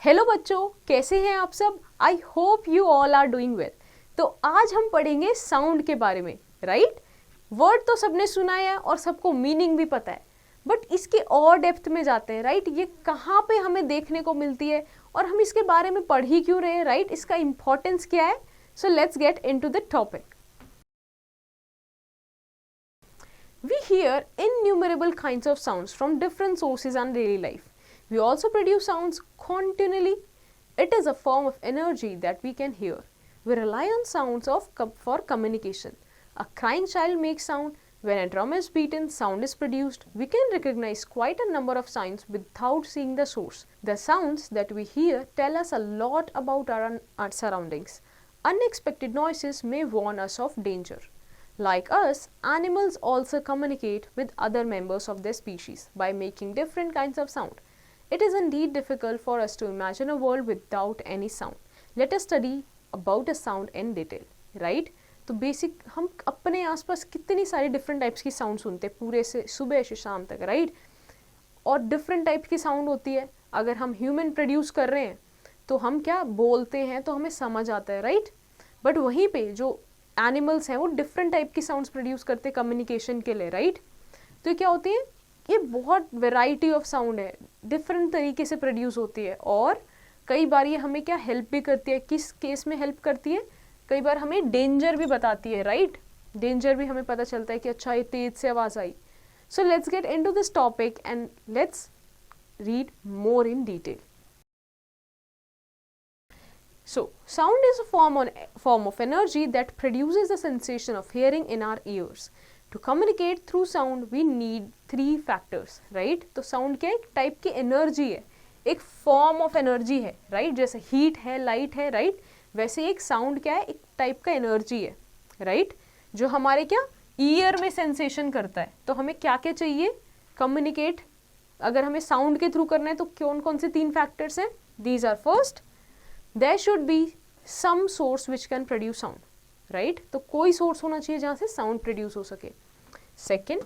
Hello बच्चों, कैसे हैं आप सब? I hope you all are doing well. तो आज हम पढ़ेंगे साउंड के बारे में, राइट? वर्ड तो सबने सुना है और सबको मीनिंग भी पता है, बट इसके और डेप्थ में जाते हैं, राइट? ये कहाँ पे हमें देखने को मिलती है और हम इसके बारे में पढ़ ही क्यों रहे हैं, राइट? इसका इंपॉर्टेंस क्या है? सो let's get into the topic. We hear innumerable kinds of sounds from different sources in daily life. We also produce sounds continually. It is a form of energy that we can hear. We rely on sounds for communication. A crying child makes sound. When a drum is beaten, sound is produced. We can recognize quite a number of sounds without seeing the source. The sounds that we hear tell us a lot about our surroundings. Unexpected noises may warn us of danger. Like us, animals also communicate with other members of their species by making different kinds of sound. It is indeed difficult for us to imagine a world without any sound. Let us study about a sound in detail, right? तो basic हम अपने आसपास कितनी सारी different types की sound सुनते हैं पूरे से सुबह से शाम तक, राइट? और डिफरेंट टाइप की साउंड होती है. अगर हम ह्यूमन प्रोड्यूस कर रहे हैं तो हम क्या बोलते हैं तो हमें समझ आता है, राइट? बट वहीं पे जो एनिमल्स हैं वो डिफरेंट टाइप की साउंड्स प्रोड्यूस करते हैं कम्युनिकेशन के लिए, राइट? तो क्या होती है, ये बहुत वेराइटी ऑफ साउंड है, डिफरेंट तरीके से प्रोड्यूस होती है और कई बार ये हमें क्या हेल्प भी करती है. किस केस में हेल्प करती है? कई बार हमें डेंजर भी बताती है, राइट? डेंजर भी हमें पता चलता है कि अच्छा ये तेज से आवाज़ आई. So let's get into this topic and let's read more in detail. So, sound is a form of energy that produces the sensation of hearing in our ears. To communicate through sound, we need three factors, right? तो sound क्या एक type की energy है, एक form of energy है, right? जैसे heat है, light है, राइट? वैसे एक साउंड क्या है, एक टाइप का एनर्जी है, राइट? जो हमारे क्या ईयर में सेंसेशन करता है. तो हमें क्या क्या चाहिए कम्युनिकेट अगर हमें साउंड के थ्रू करना है तो कौन कौन से तीन फैक्टर्स हैं? These are first, there should be some source which can produce sound, right? तो कोई source होना चाहिए जहाँ से sound produce हो सके. Second,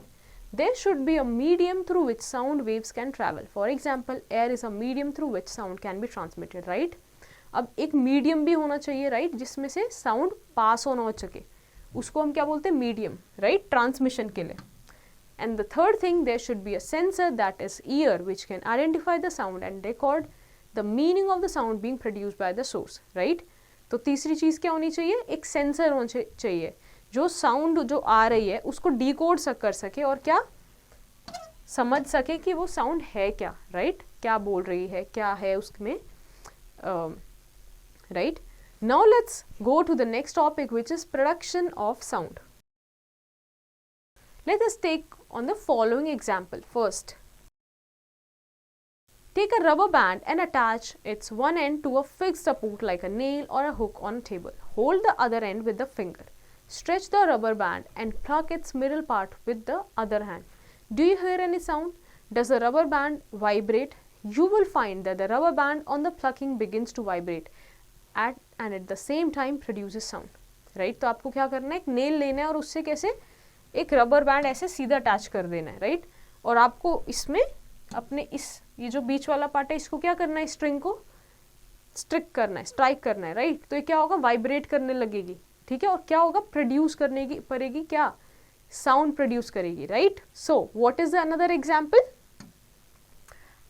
there should be a medium through which sound waves can travel. For example, air is a medium through which sound can be transmitted, right? अब एक medium भी होना चाहिए, right? जिसमें से sound pass होना हो सके, उसको हम क्या बोलते हैं? medium, right? transmission के लिए. And the third thing, there should be a sensor, that is ear, which can identify the sound and record the meaning of the sound being produced by the source, right? तो तीसरी चीज़ क्या होनी चाहिए? एक sensor होना चाहिए जो sound जो आ रही है उसको डिकोड कर सके और क्या समझ सके कि वो साउंड है क्या, राइट? क्या बोल रही है, क्या है उसमें, right? Now let's go to the next topic which is production of sound. Let us take on the following example. First, take a rubber band and attach its one end to a fixed support like a nail or a hook on a table. Hold the other end with the finger. Stretch the rubber band and pluck its middle part with the other hand. Do you hear any sound? Does the rubber band vibrate? You will find that the rubber band on the plucking begins to vibrate and at the same time produces sound. Right? तो आपको क्या करना है? एक nail लेना है और उससे कैसे एक रबर बैंड ऐसे सीधा अटैच कर देना है, राइट? और आपको इसमें अपने ये जो बीच वाला पार्ट है इसको क्या करना है? स्ट्रिंग को स्ट्रिक करना है, स्ट्राइक करना है, राइट? तो ये क्या होगा? वाइब्रेट करने लगेगी, ठीक है? और क्या होगा? प्रोड्यूस करने की पड़ेगी, क्या साउंड प्रोड्यूस करेगी, right? So what is the another example?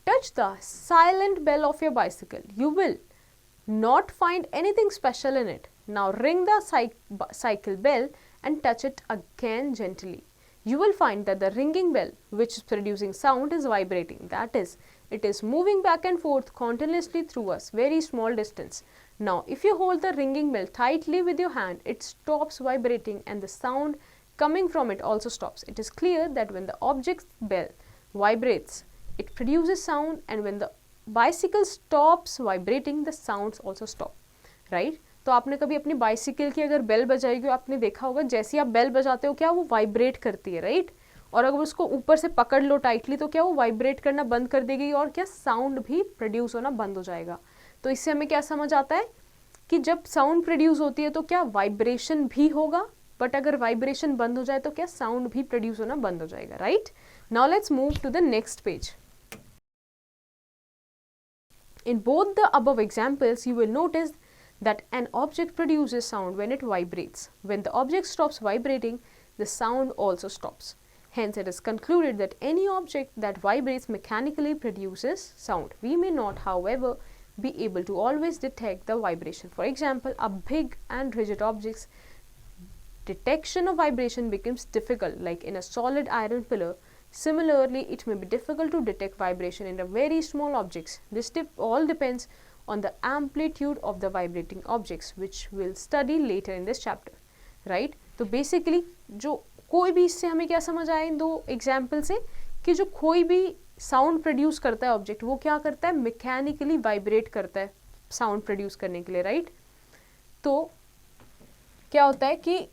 Touch the silent bell of your bicycle. You will not find anything special in it. Now ring the cycle bell and touch it again gently. You will find that the ringing bell, which is producing sound, is vibrating. That is, it is moving back and forth continuously through a very small distance. Now, if you hold the ringing bell tightly with your hand, it stops vibrating and the sound coming from it also stops. It is clear that when the object's bell vibrates, it produces sound, and when the bicycle stops vibrating, the sounds also stop. Right? तो आपने कभी अपनी bicycle की अगर bell बजाई हो, आपने देखा होगा जैसे आप बेल बजाते हो क्या वो वाइब्रेट करती है, राइट? और अगर उसको ऊपर से पकड़ लो टाइटली तो क्या वो वाइब्रेट करना बंद कर देगी और क्या साउंड भी प्रोड्यूस होना बंद हो जाएगा. तो इससे हमें क्या समझ आता है कि जब साउंड प्रोड्यूस होती है तो क्या वाइब्रेशन भी होगा, बट अगर वाइब्रेशन बंद हो जाए तो क्या साउंड भी प्रोड्यूस होना बंद हो जाएगा, right? Now let's move to the next page. In both the above examples, you will notice that an object produces sound when it vibrates. When the object stops vibrating, the sound also stops. Hence, it is concluded that any object that vibrates mechanically produces sound. We may not, however, be able to always detect the vibration. For example, a big and rigid object's detection of vibration becomes difficult, like in a solid iron pillar. Similarly, it may be difficult to detect vibration in a very small objects. This all depends on the amplitude of the vibrating objects, which we'll study later in this chapter, right? तो basically जो कोई भी इससे हमें क्या समझ आया इन दो एग्जाम्पल से कि जो कोई भी साउंड प्रोड्यूस करता है ऑब्जेक्ट, वो क्या करता है, मैकेनिकली वाइब्रेट करता है साउंड प्रोड्यूस करने के लिए, राइट? तो क्या होता है कि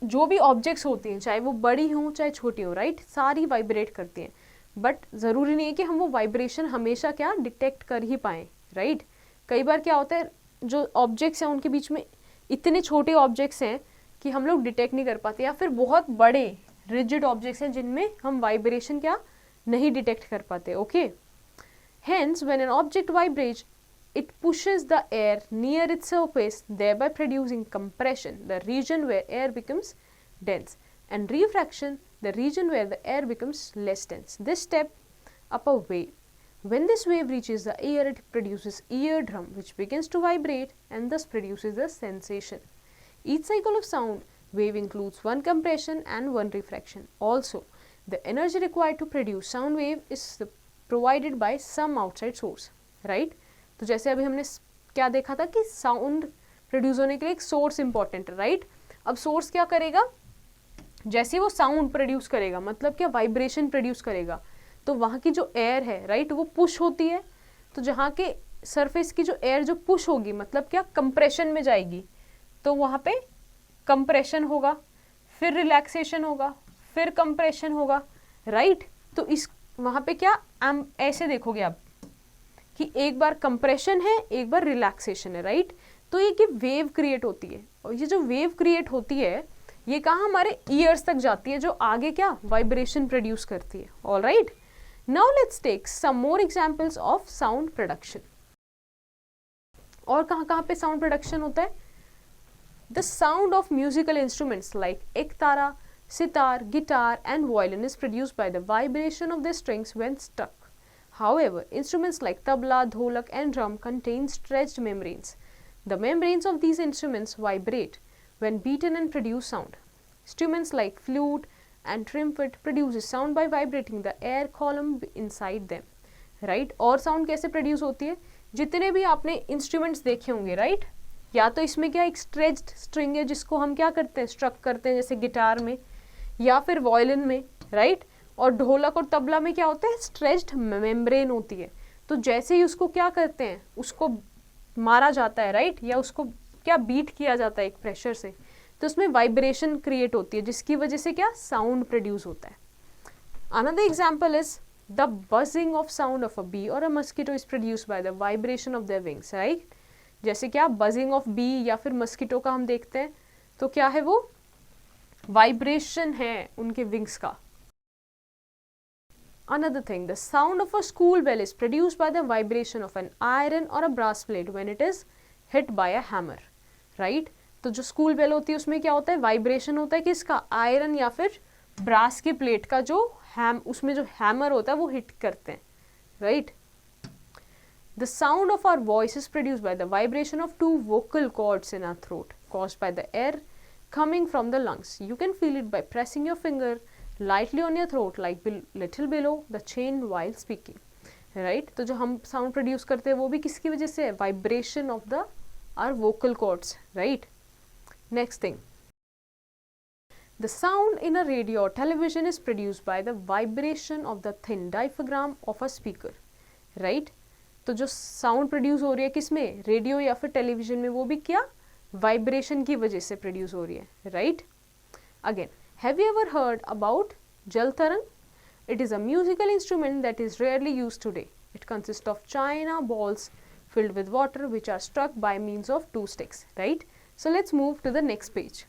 जो भी ऑब्जेक्ट्स होती हैं, चाहे वो बड़ी हों चाहे छोटी हों, राइट, सारी वाइब्रेट करती हैं, बट ज़रूरी नहीं है कि हम वो वाइब्रेशन हमेशा क्या डिटेक्ट कर ही पाएँ, राइट? कई बार क्या होता है, जो ऑब्जेक्ट्स हैं उनके बीच में इतने छोटे ऑब्जेक्ट्स हैं कि हम लोग डिटेक्ट नहीं कर पाते, या फिर बहुत बड़े रिजिड ऑब्जेक्ट्स हैं जिनमें हम वाइब्रेशन क्या नहीं डिटेक्ट कर पाते, okay? Hence when an object vibrates, it pushes the air near its surface, thereby producing compression, the region where air becomes dense, and refraction, the region where the air becomes less dense. This step up a wave. When this wave reaches the air, it produces eardrum, which begins to vibrate and thus produces a sensation. Each cycle of sound wave includes one compression and one refraction. Also, the energy required to produce sound wave is provided by some outside source, right? तो जैसे अभी हमने क्या देखा था कि sound produce होने के लिए एक सोर्स इंपॉर्टेंट है, राइट? अब सोर्स क्या करेगा, जैसे वो साउंड प्रोड्यूस करेगा, मतलब क्या वाइब्रेशन प्रोड्यूस करेगा, तो वहाँ की जो एयर है, राइट, वो पुश होती है, तो जहाँ के सरफेस की जो एयर जो पुश होगी, मतलब क्या कंप्रेशन में जाएगी, तो वहाँ पे कंप्रेशन होगा, फिर रिलैक्सेशन होगा, फिर कंप्रेशन होगा, राइट? तो इस वहाँ पे क्या ऐसे देखोगे आप कि एक बार कंप्रेशन है, एक बार रिलैक्सेशन है, राइट? तो ये वेव क्रिएट होती है, और ये जो वेव क्रिएट होती है ये कहाँ हमारे ईयर्स तक जाती है, जो आगे क्या वाइब्रेशन प्रोड्यूस करती है, all right? Now let's take some more examples of sound production. और कहाँ कहाँ पे साउंड प्रोडक्शन होता है? The sound of musical instruments like ektara, sitar, guitar and violin is produced by the vibration of the strings when struck. However, instruments like tabla, dholak and drum contain stretched membranes. The membranes of these instruments vibrate when beaten and produce sound. Instruments like flute and trumpet produce sound by vibrating the air column inside them. Right? और sound कैसे produce होती है? जितने भी आपने instruments देखे होंगे, right? या तो इसमें क्या एक stretched string है जिसको हम क्या करते हैं, struck करते हैं, जैसे गिटार में, या फिर वायलिन में, right? और ढोलक और तबला में क्या होता है, स्ट्रेच्ड मेम्ब्रेन होती है, तो जैसे ही उसको क्या करते हैं, उसको मारा जाता है, राइट, या उसको क्या बीट किया जाता है एक प्रेशर से, तो उसमें वाइब्रेशन क्रिएट होती है, जिसकी वजह से क्या साउंड प्रोड्यूस होता है. Another example is the buzzing of sound of a bee or a mosquito is produced by the vibration of their wings, right? जैसे क्या बजिंग ऑफ बी या फिर मस्कीटो का हम देखते हैं, तो क्या है वो वाइब्रेशन है उनके विंग्स का. Another thing, the sound of a school bell is produced by the vibration of an iron or a brass plate when it is hit by a hammer, right? तो जो स्कूल बेल होती है उसमें क्या होता है, vibration होता है किसका, आयरन या फिर ब्रास की प्लेट का, जो उसमें जो हैमर होता है वो हिट करते हैं, right? The sound of our voice is produced by the vibration of two vocal cords in our throat caused by the air coming from the lungs. You can feel it by pressing your finger lightly on your throat like little below the chin while speaking, right? तो जो हम sound produce करते हैं वो भी किसकी वजह से है, vibration of the our vocal cords, right? Next thing, the sound in a radio or television is produced by the vibration of the thin diaphragm of a speaker, right? तो जो sound produce हो रही है किसमें, radio या फिर television में, वो भी क्या vibration की वजह से produce हो रही है, right? Again, have you ever heard about Jal Tarang? It is a musical instrument that is rarely used today. It consists of china balls filled with water which are struck by means of two sticks, right? So let's move to the next page.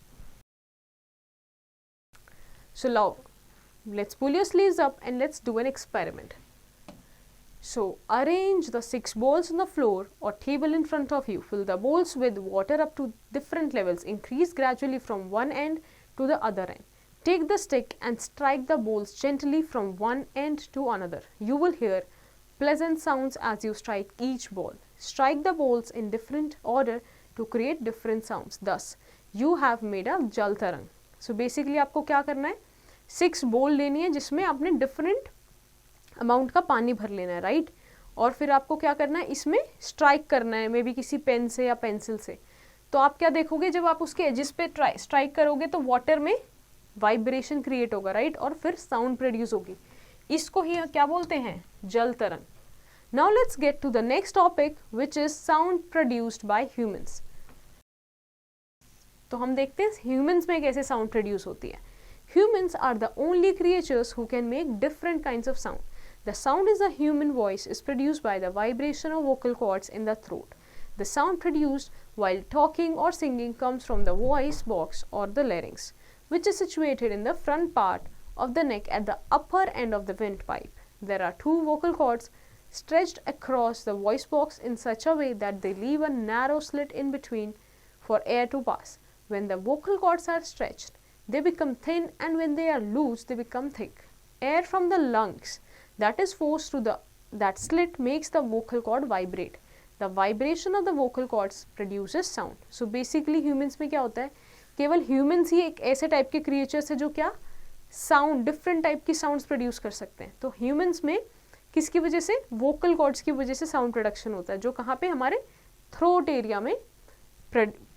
So now let's pull your sleeves up and let's do an experiment. So arrange the 6 bowls on the floor or table in front of you. Fill the bowls with water up to different levels. Increase gradually from one end to the other end. Take the stick and strike the bowls gently from one end to another. You will hear pleasant sounds as you strike each bowl. Strike the bowls in different order to create different sounds. Thus, you have made a जल तरंग. So basically आपको क्या करना है, 6 बोल लेनी है जिसमें आपने डिफरेंट अमाउंट का पानी भर लेना है, राइट. और फिर आपको क्या करना है, इसमें स्ट्राइक करना है, मे बी किसी पेन से या पेंसिल से. तो आप क्या देखोगे, जब आप उसके एजेस पे स्ट्राइक करोगे तो वाटर में वाइब्रेशन क्रिएट होगा, राइट, और फिर साउंड प्रोड्यूस होगी. इसको ही क्या बोलते हैं, जल तरंग. Now let's get to the next topic which is sound produced by humans. तो हम देखते हैं ह्यूमंस में कैसे साउंड प्रोड्यूस होती है. Humans are the only creatures who can make different kinds of sound. The sound is a human voice is produced by the vibration of vocal cords in the throat. The sound produced while talking or singing comes from the voice box or the larynx, which is situated in the front part of the neck at the upper end of the windpipe. There are 2 vocal cords stretched across the voice box in such a way that they leave a narrow slit in between for air to pass. When the vocal cords are stretched, they become thin, and when they are loose, they become thick. Air from the lungs that is forced through that slit makes the vocal cord vibrate. The vibration of the vocal cords produces sound. So basically humans में क्या होता है, केवल humans ही एक ऐसे type के creatures है जो क्या sound, different टाइप की sounds produce कर सकते हैं. तो humans में किसकी वजह से, vocal cords की वजह से sound production होता है, जो कहाँ पे, हमारे throat area में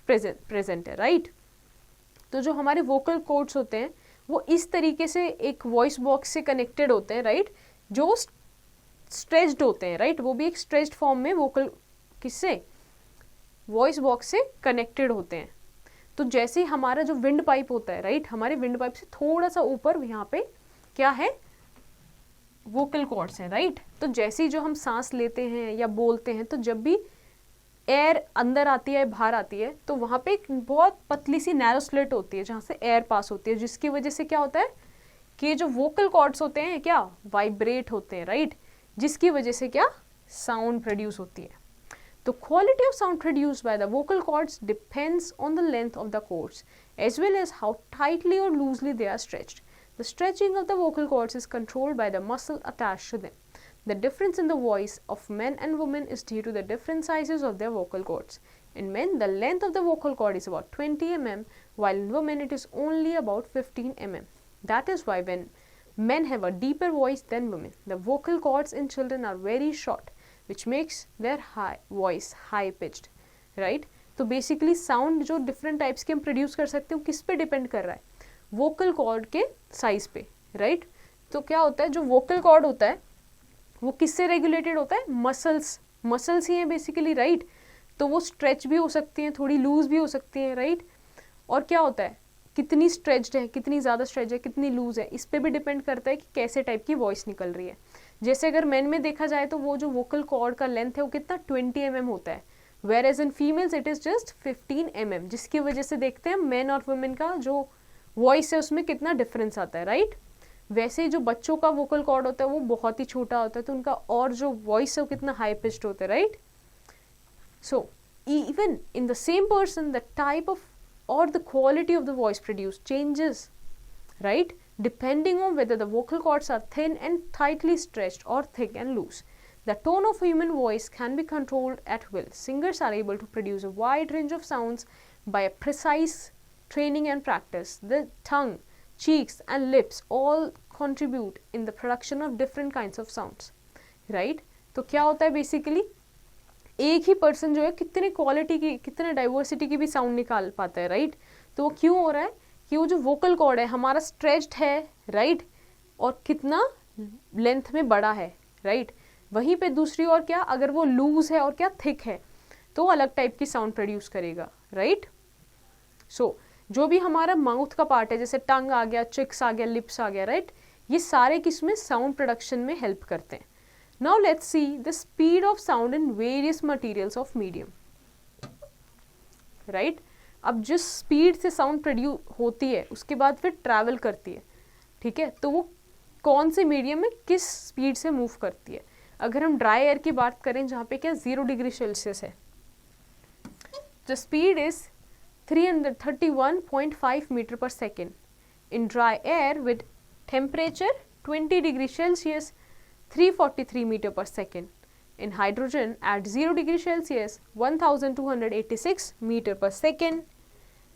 present है, right. तो जो हमारे वोकल कॉर्ड्स होते हैं वो इस तरीके से एक वॉइस बॉक्स से कनेक्टेड होते हैं, राइट, जो स्ट्रेच्ड होते हैं, राइट. वो भी एक स्ट्रेच्ड फॉर्म में वोकल किससे, वॉइस बॉक्स से कनेक्टेड होते हैं. तो जैसे ही हमारा जो विंड पाइप होता है, राइट, हमारे विंड पाइप से थोड़ा सा ऊपर यहाँ पे क्या है, वोकल कॉर्ड्स हैं, राइट. तो जैसे ही जो हम सांस लेते हैं या बोलते हैं, तो जब भी एयर अंदर आती है, बाहर आती है, तो वहाँ पे एक बहुत पतली सी नैरो स्लिट होती है जहाँ से एयर पास होती है, जिसकी वजह से क्या होता है कि जो वोकल कॉर्ड्स होते हैं क्या वाइब्रेट होते हैं, राइट, जिसकी वजह से क्या साउंड प्रोड्यूस होती है. तो quality of sound produced by the vocal cords depends on the length of the cords as well as how tightly or loosely they are stretched. The stretching of the vocal cords is controlled by the muscle attached to them. The difference in the voice of men and women is due to the different sizes of their vocal cords. In men, the length of the vocal cord is about 20 mm, while in women it is only about 15 mm. That is why when men have a deeper voice than women, the vocal cords in children are very short, which makes their voice high pitched. Right? तो basically sound जो different types के हम produce कर सकते हैं, किस पे depend कर रहा है, vocal cord के size पे, right? तो क्या होता है, जो vocal cord होता है वो किससे रेगुलेटेड होता है, मसल्स ही हैं बेसिकली, राइट. तो वो स्ट्रेच भी हो सकती हैं, थोड़ी लूज भी हो सकती हैं, राइट. और क्या होता है, कितनी स्ट्रेच्ड है, कितनी ज़्यादा स्ट्रेच है, कितनी लूज है, इस पे भी डिपेंड करता है कि कैसे टाइप की वॉइस निकल रही है. जैसे अगर मेन में देखा जाए तो वो जो वोकल कॉर्ड का लेंथ है वो कितना 20 mm होता है, whereas in females it is just 15 mm, जिसकी वजह से देखते हैं मेन और वुमेन का जो वॉइस है उसमें कितना डिफरेंस आता है, राइट. वैसे ही जो बच्चों का वोकल कॉर्ड होता है वो बहुत ही छोटा होता है, तो उनका और जो वॉइस है वो कितना हाई पिच्ड होता है, right. So even in the same person the type of or the quality of the voice produce changes, right, depending on whether the vocal cords are thin and tightly stretched or thick and loose. The tone of human voice can be controlled at will. Singers are able to produce a wide range of sounds by a precise training and practice. The tongue, cheeks and lips all contribute in the production of different kinds of sounds, right. तो क्या होता है basically, एक ही person जो है कितने quality की, कितने डाइवर्सिटी की भी साउंड निकाल पाता है, राइट. तो वो क्यों हो रहा है कि वो जो वोकल कॉर्ड है हमारा स्ट्रेच्ड है, राइट, और कितना लेंथ में बड़ा है, राइट. वहीं पे दूसरी और क्या, अगर वो लूज है और क्या थिक है तो अलग टाइप की साउंड प्रोड्यूस करेगा, राइट. सो जो भी हमारा माउथ का पार्ट है, जैसे टंग आ गया, चिक्स आ गया, लिप्स आ गया, राइट, ये सारे किसमें साउंड प्रोडक्शन में हेल्प करते हैं. Now let's see the speed of sound in various materials of medium, right. अब जिस स्पीड से साउंड प्रोड्यूस होती है उसके बाद फिर ट्रैवल करती है, ठीक है, तो वो कौन से मीडियम में किस स्पीड से मूव करती है. अगर हम ड्राई एयर की बात करें जहाँ पे क्या 0 डिग्री सेल्सियस है, द स्पीड इज 331.5 मीटर पर second. In dry air with temperature 20 degree Celsius, 343 meter per second. In hydrogen at 0 degree Celsius, 1286 meter per second.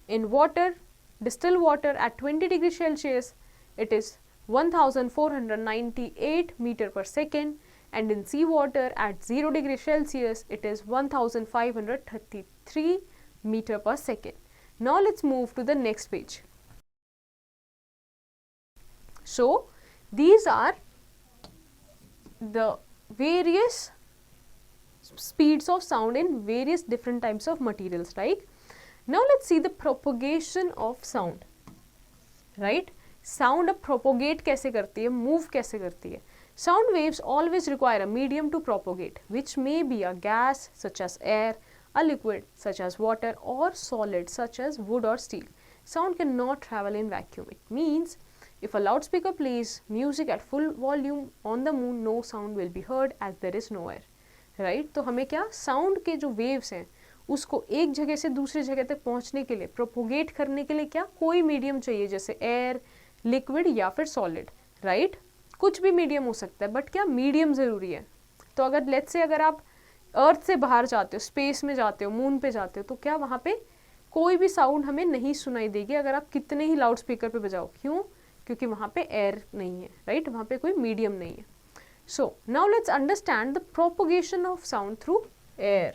In water, distilled water at 20 degree Celsius, it is 1498 meter per second. And in seawater at 0 degree Celsius, it is 1533 meter per second. Now let's move to the next page. So these are the various speeds of sound in various different types of materials, right? Now let's see the propagation of sound, right? Sound अब propagate कैसे करती है, move कैसे करती है. Sound waves always require a medium to propagate, which may be a gas such as air, a liquid such as water, or solid such as wood or steel. Sound cannot travel in vacuum. It means if a loudspeaker plays music at full volume on the moon, no sound will be heard as there is no air. Right? तो हमें क्या sound के जो waves हैं उसको एक जगह से दूसरी जगह तक पहुंचने के लिए, propagate करने के लिए क्या कोई medium चाहिए, जैसे air, liquid या फिर solid. Right? कुछ भी medium हो सकता है, but क्या medium ज़रूरी है. तो अगर let's say अगर आप अर्थ से बाहर जाते हो, स्पेस में जाते हो, मून पे जाते हो, तो क्या वहाँ पे कोई भी साउंड हमें नहीं सुनाई देगी अगर आप कितने ही लाउड स्पीकर पे बजाओ. क्यों? क्योंकि वहाँ पे एयर नहीं है, राइट? वहाँ पे कोई मीडियम नहीं है. So now let's understand the propagation of sound through air.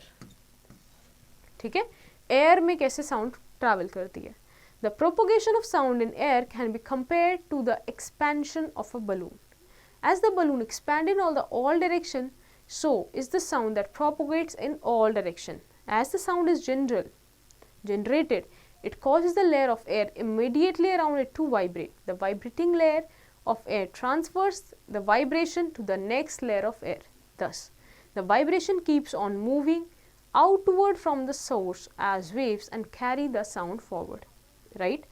ठीक है, एयर में कैसे साउंड ट्रैवल करती है. The propagation of sound in air can be compared to the expansion of a balloon. As the balloon expand in all direction, so is the sound that propagates in all direction. As the sound is generated, it causes the layer of air immediately around it to vibrate. The vibrating layer of air transfers the vibration to the next layer of air. Thus, the vibration keeps on moving outward from the source as waves and carry the sound forward. Right?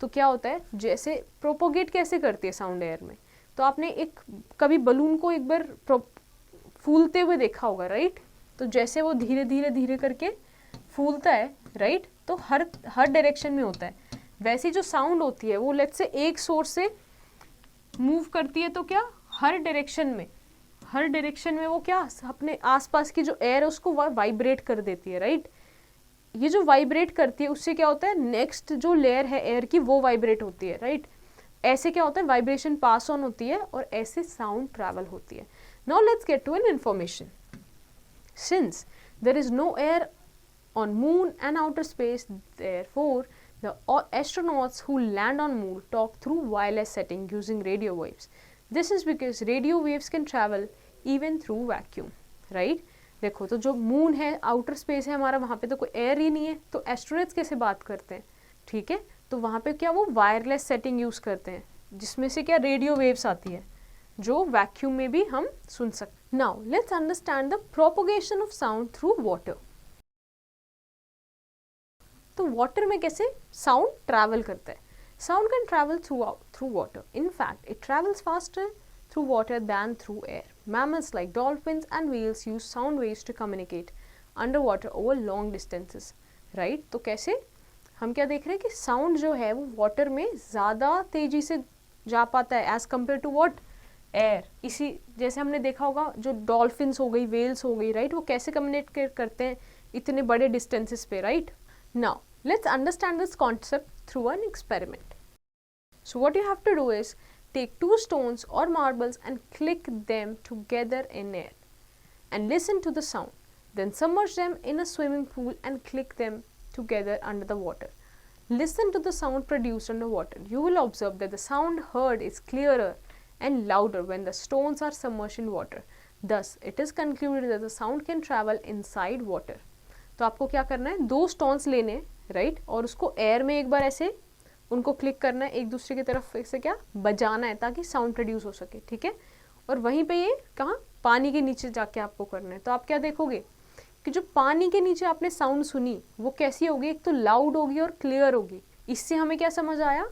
तो क्या होता है, जैसे propagate कैसे करती है sound air में. तो आपने एक कभी बलून को एक बार फूलते हुए देखा होगा, राइट? तो जैसे वो धीरे धीरे धीरे करके फूलता है, राइट? तो हर डायरेक्शन में होता है. वैसी जो साउंड होती है वो लेट्स से एक सोर्स से मूव करती है, तो क्या हर डायरेक्शन में वो क्या अपने आसपास की जो एयर है उसको वाइब्रेट कर देती है, राइट? ये जो वाइब्रेट करती है उससे क्या होता है, नेक्स्ट जो लेयर है एयर की वो वाइब्रेट होती है, राइट? ऐसे क्या होता है, वाइब्रेशन पास ऑन होती है और ऐसे साउंड ट्रैवल होती है. Now let's get to an information. Since there is no air on moon and outer space, therefore the astronauts who land on moon talk through wireless setting using radio waves. This is because radio waves can travel even through vacuum, right? देखो तो जो moon है, outer space है हमारा, वहाँ पे तो कोई एयर ही नहीं है, तो एस्ट्रोनॉट्स कैसे बात करते हैं. ठीक है, तो वहाँ पे क्या वो वायरलेस सेटिंग यूज करते हैं जिसमें से क्या रेडियो वेव्स आती है जो वैक्यूम में भी हम सुन सकते. Now let's understand the propagation of sound through water. तो वाटर में कैसे साउंड ट्रैवल करता है. Sound can travel through water. In fact it travels faster through water than through air. Mammals like dolphins and whales use sound waves to communicate under water over long distances, right? तो कैसे हम क्या देख रहे हैं कि sound जो है वो वाटर में ज़्यादा तेजी से जा पाता है as compare to what, air. इसी जैसे हमने देखा होगा जो डॉल्फिन्स हो गई, वेल्स हो गई, राइट? वो कैसे कम्युनिकेट करते हैं इतने बड़े डिस्टेंसेस पे, right? Now let's understand this concept through an experiment. So what you have to do is take 2 stones or marbles and click them together in air and listen to the sound. Then submerge them in a swimming pool and click them together under the water. Listen to the sound produced underwater. You will observe that the sound heard is clearer and louder when the stones are submerged in water. Thus, it is concluded that the sound can travel inside water. तो आपको क्या करना है, 2 stones लेने, right? और उसको air में एक बार ऐसे उनको क्लिक करना है, एक दूसरे की तरफ ऐसे क्या बजाना है ताकि साउंड प्रोड्यूस हो सके. ठीक है, और वहीं पे ये कहाँ, पानी के नीचे जाके आपको करना है. तो आप क्या देखोगे कि जो पानी के नीचे आपने साउंड सुनी वो कैसी होगी, एक तो लाउड होगी और क्लियर होगी. इससे हमें क्या समझ आया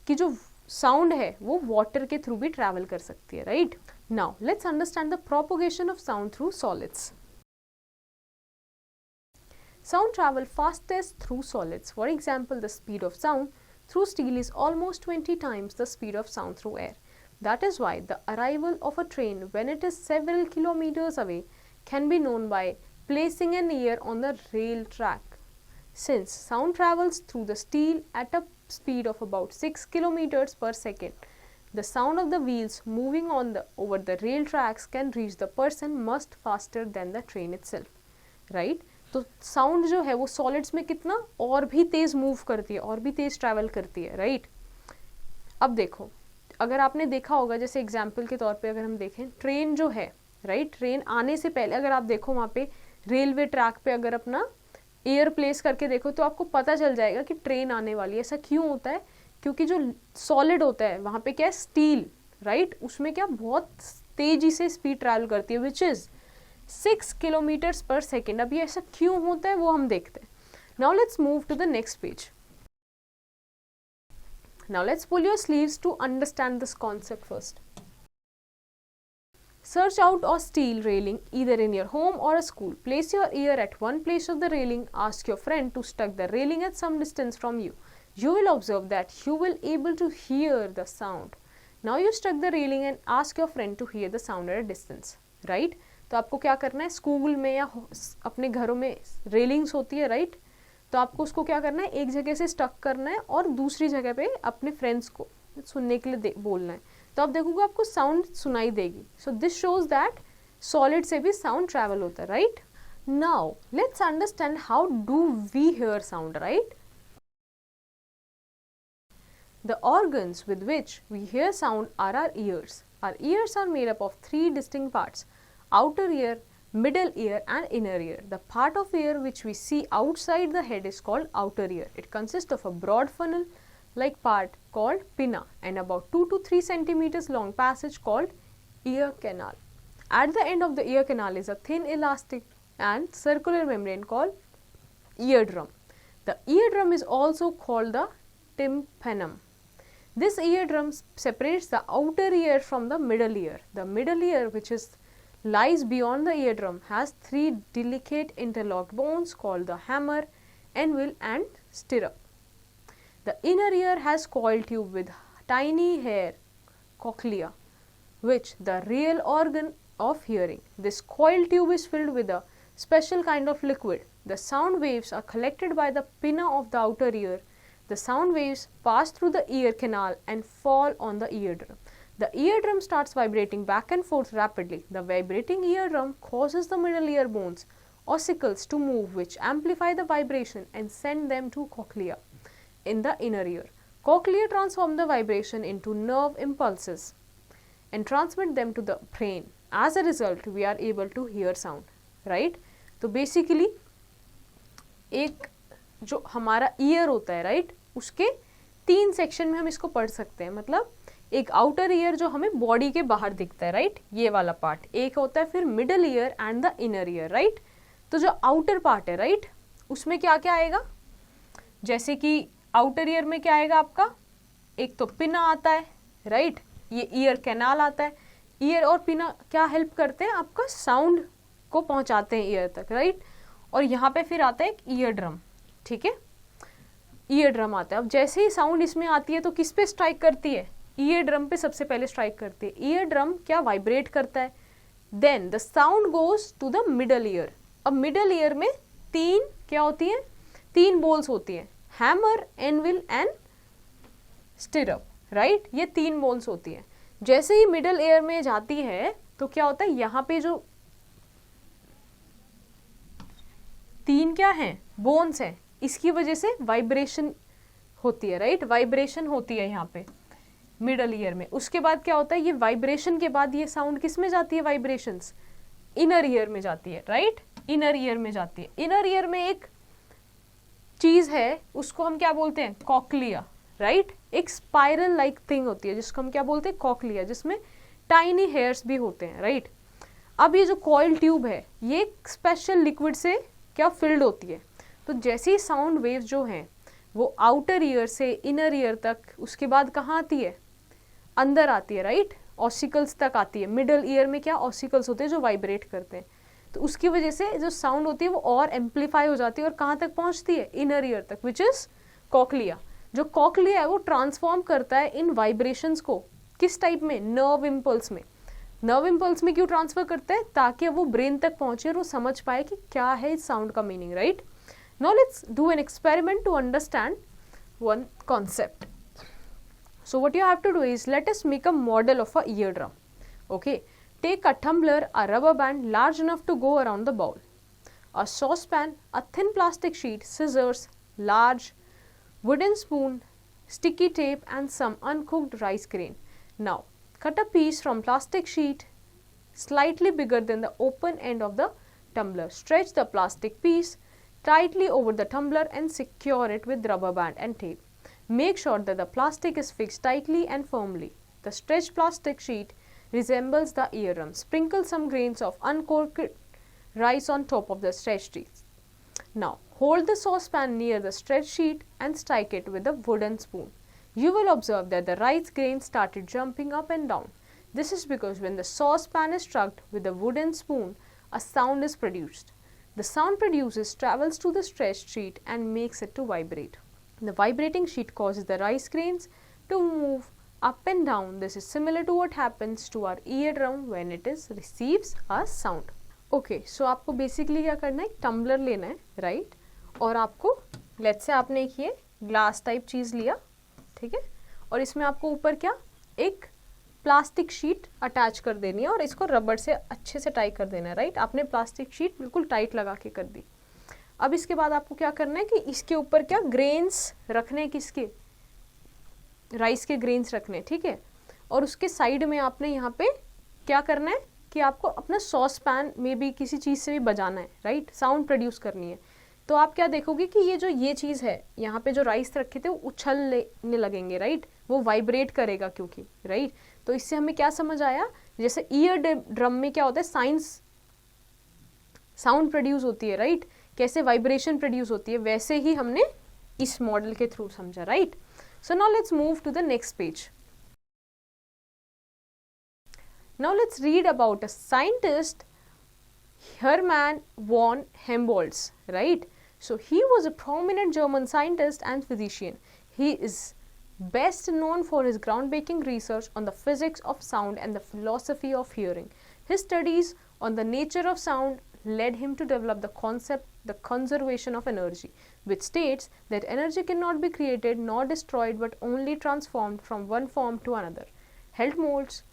कि जो साउंड है वो वाटर के थ्रू भी ट्रैवल कर सकती है, right? Now let's understand the propagation of sound through solids. Sound travel fastest through solids. For example, the speed of sound through steel is almost 20 times the speed of sound through air. That is why the arrival of a train when it is several kilometers away can be known by placing an ear on the rail track. Since sound travels through the steel at a speed of about 6 kilometers per second, the sound of the wheels moving over the rail tracks can reach the person much faster than the train itself. Right? तो sound जो है वो solids में कितना और भी तेज move करती है, और भी तेज ट्रैवल करती है, राइट? अब देखो, अगर आपने देखा होगा, जैसे एग्जांपल के तौर पे अगर हम देखें, ट्रेन जो है, राइट, ट्रेन आने से पहले अगर आप देखो वहाँ पे रेलवे ट्रैक पे अगर अपना एयर प्लेस करके देखो तो आपको पता चल जाएगा कि ट्रेन आने वाली है. ऐसा क्यों होता है? क्योंकि जो सॉलिड होता है वहाँ पे क्या है, स्टील, राइट, उसमें क्या बहुत तेजी से स्पीड ट्रैवल करती है, विच इज़ 6 किलोमीटर्स पर सेकेंड. अब ये ऐसा क्यों होता है वो हम देखते हैं. Now let's move to the next page. Now let's pull your sleeves to understand this concept first. Search out a steel railing either in your home or a school. Place your ear at one place of the railing. Ask your friend to stuck the railing at some distance from you. You will observe that you will able to hear the sound. Now you stuck the railing and ask your friend to hear the sound at a distance. Right? तो आपको क्या करना है, school में या अपने घरों में रेलिंग्स होती है, राइट? तो आपको उसको क्या करना है, एक जगह से स्टक करना है और दूसरी जगह पे अपने फ्रेंड्स को सुनने के लिए बोलना है. तो आप देखोगे आपको साउंड सुनाई देगी. So this shows that solid से भी साउंड ट्रैवल होता है, right? Now let's understand how do we hear sound, right? The organs with which we hear sound are our ears. Our ears are made up of 3 distinct parts: outer ear, middle ear and inner ear. The part of ear which we see outside the head is called outer ear. It consists of a broad funnel like part called pinna and about 2 to 3 centimeters long passage called ear canal. At the end of the ear canal is a thin elastic and circular membrane called eardrum. The eardrum is also called the tympanum. This eardrum separates the outer ear from the middle ear. The middle ear, which lies beyond the eardrum, has 3 delicate interlocked bones called the hammer, anvil and stirrup. The inner ear has coil tube with tiny hair, cochlea, which the real organ of hearing. This coil tube is filled with a special kind of liquid. The sound waves are collected by the pinna of the outer ear. The sound waves pass through the ear canal and fall on the eardrum. The eardrum starts vibrating back and forth rapidly. The vibrating eardrum causes the middle ear bones, ossicles, to move, which amplify the vibration and send them to cochlea in the inner ear. Cochlea transform the vibration into nerve impulses and transmit them to the brain. As a result, we are able to hear sound. Right? तो basically एक जो हमारा year होता है, right, उसके 3 section में हम इसको पढ़ सकते हैं. मतलब एक आउटर ईयर जो हमें बॉडी के बाहर दिखता है, राइट, ये वाला पार्ट एक होता है, फिर middle ear and the inner ear, right. तो जो आउटर पार्ट है, राइट, उसमें क्या क्या आएगा, जैसे कि आउटर ईयर में क्या आएगा आपका, एक तो पिना आता है, राइट, ये ईयर कैनाल आता है. ईयर और पिना क्या हेल्प करते हैं, आपका साउंड को पहुंचाते हैं ईयर तक, राइट. और यहाँ पे फिर आता है एक ईयर ड्रम, ठीक है, ईयर ड्रम आता है. अब जैसे ही साउंड इसमें आती है तो किस पे स्ट्राइक करती है, ईयर ड्रम पे सबसे पहले स्ट्राइक करती है. ईयर ड्रम क्या वाइब्रेट करता है, then the sound goes to the middle ear. अब मिडल ईयर में 3 क्या होती है, 3 बोल्स होती है, hammer, anvil and stirrup, right. ये 3 बोल्स होती है. जैसे ही मिडल ईयर में जाती है तो क्या होता है, यहाँ पे जो 3 क्या है, बोन्स हैं, इसकी वजह से वाइब्रेशन होती है, राइट, वाइब्रेशन होती है यहाँ पे मिडल ईयर में. उसके बाद क्या होता है, ये वाइब्रेशन के बाद ये साउंड किस में जाती है, वाइब्रेशंस इनर ईयर में जाती है, राइट, इनर ईयर में जाती है. इनर ईयर में एक चीज है, उसको हम क्या बोलते हैं, कॉक्लिया, राइट. एक स्पाइरल लाइक थिंग होती है जिसको हम क्या बोलते हैं, कॉक्लिया, जिसमें टाइनी हेयर्स भी होते हैं, राइट. अब ये जो कॉइल ट्यूब है ये स्पेशल लिक्विड से क्या फिल्ड होती है. तो जैसे ही साउंड वेव जो हैं वो आउटर ईयर से इनर ईयर तक, उसके बाद कहाँ आती है, अंदर आती है, राइट, ऑसिकल्स तक आती है। मिडल ईयर में क्या ऑसिकल्स होते हैं जो वाइब्रेट करते हैं, तो उसकी वजह से जो साउंड होती है वो और एम्पलीफाई हो जाती है और कहाँ तक पहुँचती है, इनर ईयर तक, विच इज़ कॉकलिया। जो कॉकलिया है वो ट्रांसफॉर्म करता है इन वाइब्रेशंस को, किस टाइप में, नर्व इम्पल्स में। नर्व इम्पल्स में क्यों ट्रांसफर करते हैं, ताकि वो ब्रेन तक पहुंचे और वो समझ पाए कि क्या है इस साउंड का meaning, right. Now let's do an experiment to understand one concept. So what you have to do is, let us make a model of a eardrum. Okay, take a tumbler, a rubber band large enough to go around the bowl, a saucepan, a thin plastic sheet, scissors, large wooden spoon, sticky tape and some uncooked rice grain. Now cut a piece from plastic sheet slightly bigger than the open end of the tumbler. Stretch the plastic piece tightly over the tumbler and secure it with rubber band and tape. Make sure that the plastic is fixed tightly and firmly. The stretched plastic sheet resembles the eardrum. Sprinkle some grains of uncooked rice on top of the stretched sheet. Now hold the saucepan near the stretched sheet and strike it with a wooden spoon. You will observe that the rice grains started jumping up and down. This is because when the saucepan is struck with a wooden spoon, a sound is produced. The sound produces travels to the stretched sheet and makes it to vibrate. The vibrating sheet causes the rice grains to move up and down. This is similar to what happens to our eardrum when it receives a sound. Okay, so आपको basically क्या करना है, tumbler लेना है, right? और आपको let's say आपने एक ये ग्लास टाइप चीज़ लिया, ठीक है, और इसमें आपको ऊपर क्या, एक प्लास्टिक शीट अटैच कर देनी है और इसको रबड़ से अच्छे से टाइट कर देना है, राइट। आपने प्लास्टिक शीट बिल्कुल टाइट लगा के कर दी। अब इसके बाद आपको क्या करना है कि इसके ऊपर क्या ग्रेन्स रखने, किसके, राइस के ग्रेन्स रखने, ठीक है। और उसके साइड में आपने यहाँ पे क्या करना है कि आपको अपना सॉस पैन में भी किसी चीज़ से भी बजाना है, राइट, साउंड प्रोड्यूस करनी है। तो आप क्या देखोगे कि ये जो ये चीज़ है यहाँ पे जो राइस रखे थे वो उछलने लगेंगे, राइट, वो वाइब्रेट करेगा क्योंकि, राइट। तो इससे हमें क्या समझ आया, जैसे ईयर ड्रम में क्या होता है, साउंड प्रोड्यूस होती है, राइट, कैसे वाइब्रेशन प्रोड्यूस होती है, वैसे ही हमने इस मॉडल के थ्रू समझा, right. So now let's move to the next page. Now let's read about a scientist, Hermann von Helmholtz, right? So he was a prominent German scientist and physician. He is best known for his groundbreaking research on the physics of sound and the philosophy of hearing. His studies on the nature of sound led him to develop the concept, the conservation of energy, which states that energy cannot be created nor destroyed but only transformed from one form to another. Helmholtz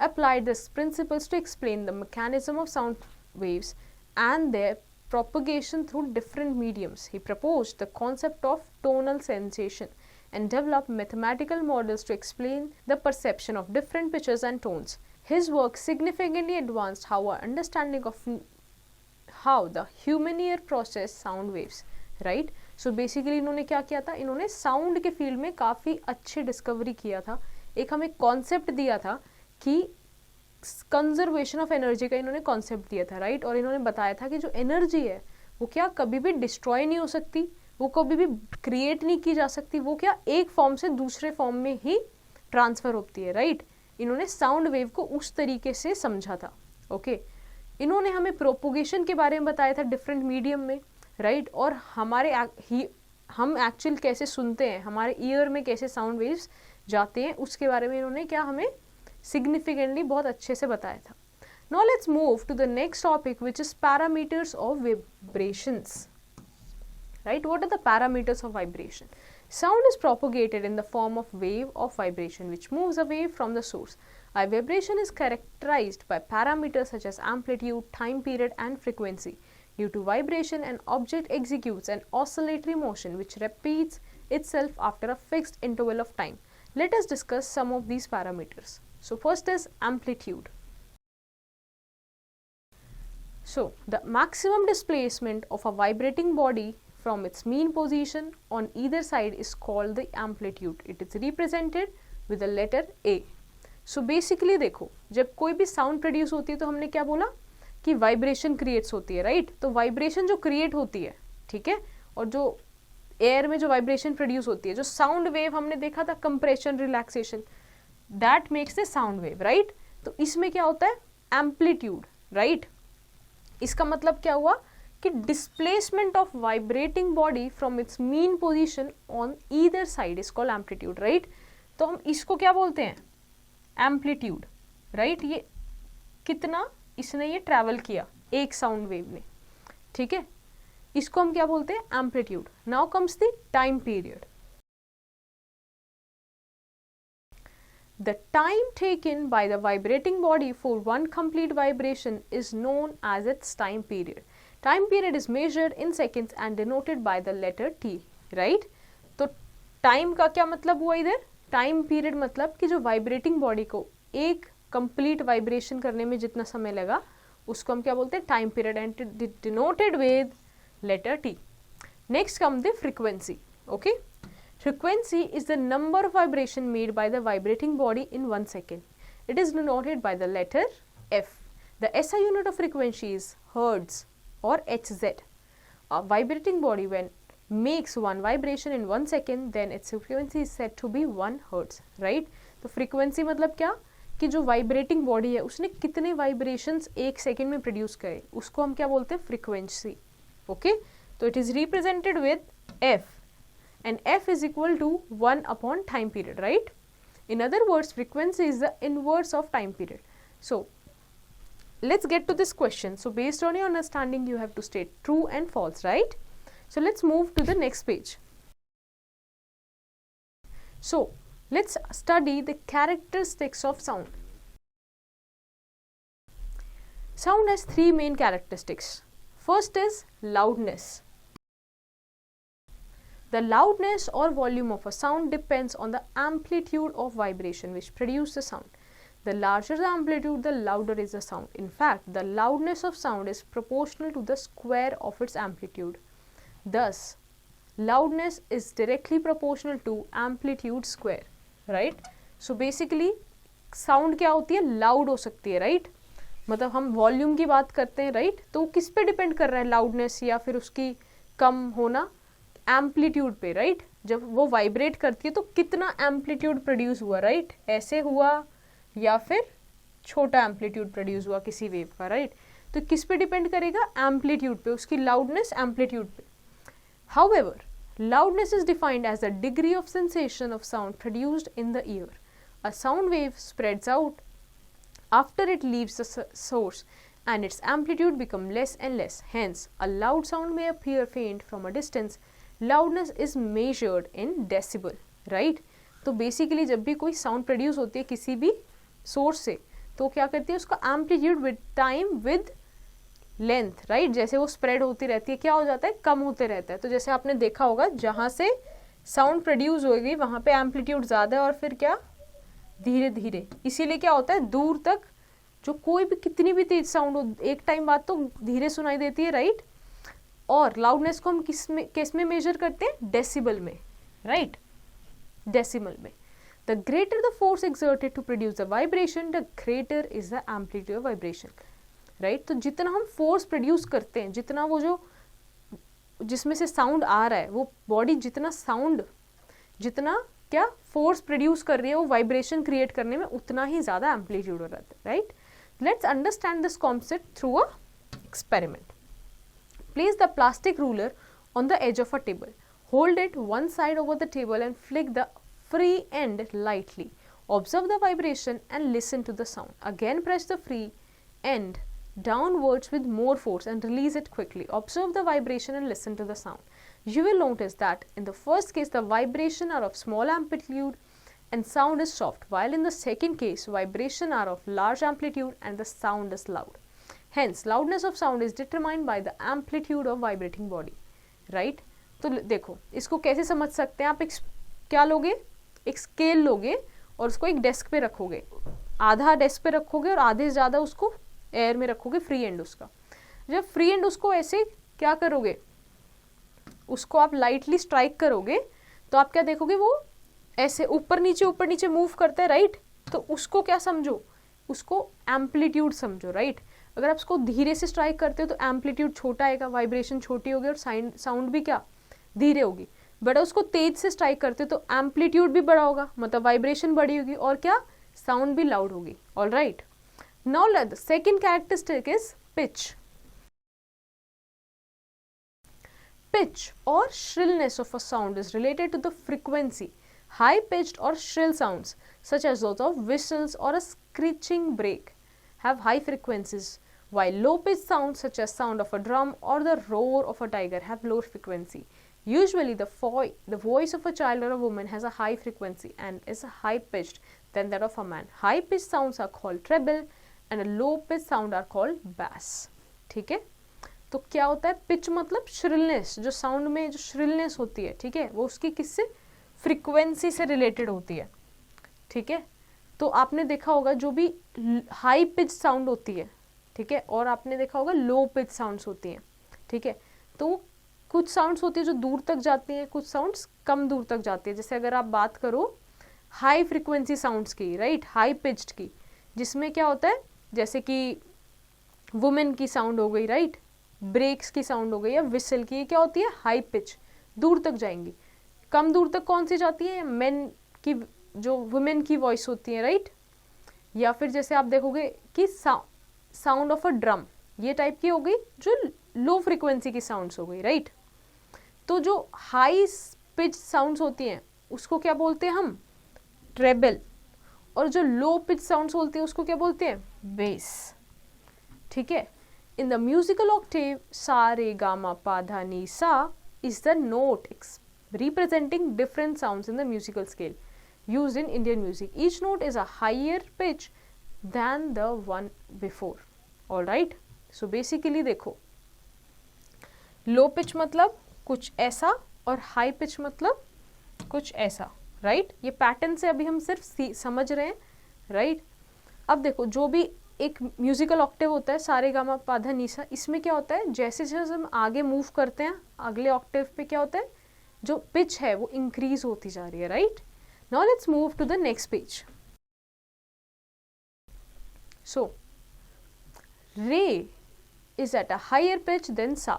applied these principles to explain the mechanism of sound waves and their propagation through different mediums. He proposed the concept of tonal sensation and developed mathematical models to explain the perception of different pitches and tones. His work significantly advanced our understanding of how the human ear process sound waves, right? So basically इन्होंने क्या किया था, इन्होंने sound के field में काफ़ी अच्छी discovery किया था। एक हमें कॉन्सेप्ट दिया था कि कंजर्वेशन ऑफ एनर्जी का इन्होंने कॉन्सेप्ट दिया था, राइट। और इन्होंने बताया था कि जो एनर्जी है वो क्या कभी भी डिस्ट्रॉय नहीं हो सकती, वो कभी भी क्रिएट नहीं की जा सकती, वो क्या एक फॉर्म से दूसरे फॉर्म में ही ट्रांसफ़र होती है, राइट। इन्होंने साउंड वेव को उस तरीके से समझा था, ओके। इन्होंने हमें प्रोपोगेशन के बारे में बताया था डिफरेंट मीडियम में, राइट। और हम एक्चुअल कैसे सुनते हैं, हमारे ईयर में कैसे साउंड वेव्स जाते हैं, उसके बारे में इन्होंने क्या हमें सिग्निफिकेंटली बहुत अच्छे से बताया था। Now let's move to the next topic, which is parameters of vibrations. Right? What are the parameters of vibration? Sound is propagated in the form of wave of vibration, which moves away from the source. A vibration is characterized by parameters such as amplitude, time period, and frequency. Due to vibration, an object executes an oscillatory motion which repeats itself after a fixed interval of time. Let us discuss some of these parameters. So first is amplitude. So the maximum displacement of a vibrating body from its mean position on either side is called the amplitude. It is represented with the letter A. So basically देखो, जब कोई भी sound produce होती है तो हमने क्या बोला कि वाइब्रेशन क्रिएट्स होती है, राइट। तो वाइब्रेशन जो क्रिएट होती है, ठीक है, और जो एयर में जो वाइब्रेशन प्रोड्यूस होती है, जो साउंड वेव हमने देखा था, compression, relaxation, that makes the sound wave, right. तो इसमें क्या होता है, एम्पलीट्यूड, राइट। इसका मतलब क्या हुआ कि displacement of vibrating body from its mean position on either side is called amplitude, right. तो हम इसको क्या बोलते हैं, एम्पलीट्यूड, राइट। ये कितना इसने ये ट्रैवल किया एक साउंड वेव ने, ठीक है, इसको हम क्या बोलते हैं, amplitude. Now comes the time period. The time taken by the vibrating body for one complete vibration is known as its time period. Time period is measured in seconds and denoted by the letter T, right? तो time का क्या मतलब हुआ इधर, time period मतलब कि जो vibrating body को एक complete vibration करने में जितना समय लगा उसको हम क्या बोलते हैं, time period, and denoted with letter T. Next come the frequency, okay? Frequency is the number of vibration made by the vibrating body in 1 second. It is denoted by the letter F. The SI unit of frequency is Hertz or Hz. A vibrating body when makes one vibration in 1 second, then its frequency is said to be 1 Hertz, right? तो frequency मतलब क्या कि जो vibrating body है उसने कितने vibrations एक second में produce करे, उसको हम क्या बोलते हैं, frequency, okay? तो it is represented with F. And F is equal to 1 upon time period, right? In other words, frequency is the inverse of time period. So, let's get to this question. So, based on your understanding, you have to state true and false, right? So, let's move to the next page. So, let's study the characteristics of sound. Sound has 3 main characteristics. First is loudness. The loudness or volume of a sound depends on the amplitude of vibration which produces the sound. The larger the amplitude, the louder is the sound. In fact, the loudness of sound is proportional to the square of its amplitude. Thus, loudness is directly proportional to amplitude square, right? So basically, sound क्या होती है, loud हो सकती है, right? मतलब हम volume की बात करते हैं, right? तो किस पे depend कर रहा है loudness या फिर उसकी कम होना, एम्पलीट्यूड पे, राइट। जब वो वाइब्रेट करती है तो कितना एम्पलीट्यूड प्रोड्यूस हुआ, राइट, ऐसे हुआ या फिर छोटा एम्पलीट्यूड प्रोड्यूस हुआ किसी वेव का, राइट। तो किस पे डिपेंड करेगा, एम्पलीट्यूड पे, उसकी लाउडनेस एम्पलीट्यूड पे। However, loudness is defined as the degree of sensation of sound produced in the ear. A sound wave spreads out after it leaves the source and its amplitude become less and less. Hence, a loud sound may appear faint from a distance. Loudness is measured in decibel, right? तो basically जब भी कोई sound produce होती है किसी भी source से, तो क्या करती है, उसका amplitude with time with length, right, जैसे वो स्प्रेड होती रहती है, क्या हो जाता है, कम होते रहता है। तो जैसे आपने देखा होगा, जहाँ से साउंड प्रोड्यूस होगी वहाँ पे एम्पलीट्यूड ज़्यादा है और फिर क्या, धीरे धीरे, इसीलिए क्या होता है, दूर तक जो कोई भी कितनी भी तेज साउंड हो, एक टाइम बाद तो धीरे सुनाई देती है, राइट। और लाउडनेस को हम किस में मेजर करते हैं, डेसिबल में, राइट, डेसिमल में। The greater the force exerted to produce the vibration, the greater is the amplitude of vibration, right. तो जितना हम फोर्स प्रोड्यूस करते हैं, जितना वो जो जिसमें से साउंड आ रहा है, वो बॉडी जितना साउंड, जितना क्या फोर्स प्रोड्यूस कर रही है वो वाइब्रेशन क्रिएट करने में, उतना ही ज़्यादा एम्पलीट्यूड हो रहता है, right. Let's understand this concept through a experiment. Place the plastic ruler on the edge of a table. Hold it one side over the table and flick the free end lightly. Observe the vibration and listen to the sound. Again press the free end downwards with more force and release it quickly. Observe the vibration and listen to the sound. You will notice that in the first case the vibration are of small amplitude and sound is soft, while in the second case vibration are of large amplitude and the sound is loud. Hence, loudness of sound is determined by the amplitude of vibrating body, right? तो देखो इसको कैसे समझ सकते हैं आप, एक क्या लोगे, एक स्केल लोगे और उसको एक डेस्क पे रखोगे, आधा डेस्क पे रखोगे और आधे से ज़्यादा उसको एयर में रखोगे, फ्री एंड उसका। जब फ्री एंड उसको ऐसे क्या करोगे, उसको आप लाइटली स्ट्राइक करोगे तो आप क्या देखोगे, वो ऐसे ऊपर नीचे मूव करता है, राइट। तो उसको क्या समझो, उसको एम्पलीट्यूड समझो, राइट। अगर आप उसको धीरे से स्ट्राइक करते हो तो एम्पलीट्यूड छोटा आएगा, वाइब्रेशन छोटी होगी और साउंड भी क्या, धीरे होगी। बट उसको तेज से स्ट्राइक करते तो एम्पलीट्यूड भी बड़ा होगा, मतलब वाइब्रेशन बड़ी होगी और क्या, साउंड भी लाउड होगी. Alright, now let the second characteristic is pitch. Pitch or shrillness of a sound is related to the frequency. High-pitched or shrill sounds, such as those of whistles or a screeching brake, have high frequencies, while low-pitched sounds such as sound of a drum or the roar of a tiger have low frequency. Usually, the voice of a child or a woman has a high frequency and is high-pitched than that of a man. High-pitched sounds are called treble and a low-pitched sound are called bass. ठीक है, तो क्या होता है, pitch मतलब shrillness, जो sound में जो श्रिलनेस होती है, ठीक है, वो उसकी किससे, फ्रीक्वेंसी से रिलेटेड होती है. ठीक है, तो आपने देखा होगा जो भी हाई पिच साउंड होती है, ठीक है, और आपने देखा होगा लो पिच साउंड्स होती हैं. ठीक है, तो कुछ साउंड्स होती है जो दूर तक जाती हैं, कुछ साउंड्स कम दूर तक जाती है. जैसे अगर आप बात करो हाई फ्रीक्वेंसी साउंड्स की, राइट, हाई पिच्ड की, जिसमें क्या होता है, जैसे कि वुमेन की साउंड हो गई, राइट, ब्रेक्स की साउंड हो गई या विसल की, ये क्या होती है, हाई पिच, दूर तक जाएंगी. कम दूर तक कौन सी जाती है, मेन की, जो वुमेन की वॉइस होती है, राइट. या फिर जैसे आप देखोगे कि साउंड ऑफ अ ड्रम, ये टाइप की हो गई, जो लो फ्रीक्वेंसी की साउंड्स हो गई, राइट. तो जो हाई पिच साउंड्स होती हैं उसको क्या बोलते हैं हम, ट्रेबल, और जो लो पिच साउंड्स होती है उसको क्या बोलते हैं, बेस. ठीक है, in the musical octave sa re ga ma pa dha ni sa is the note representing different sounds in the musical scale used in Indian music. Each note is a higher pitch than the one before. All right, so basically देखो, low pitch मतलब कुछ ऐसा और high pitch मतलब कुछ ऐसा, right. ये pattern से अभी हम सिर्फ समझ रहे हैं, right. अब देखो जो भी एक म्यूजिकल ऑक्टेव होता है सारे गामा पाधा नीसा, इसमें क्या होता है, जैसे जैसे हम आगे मूव करते हैं अगले ऑक्टेव पे क्या होता है, जो पिच है वो इंक्रीज होती जा रही है, right. Now let's move to the next page. So re is at a higher pitch than sa,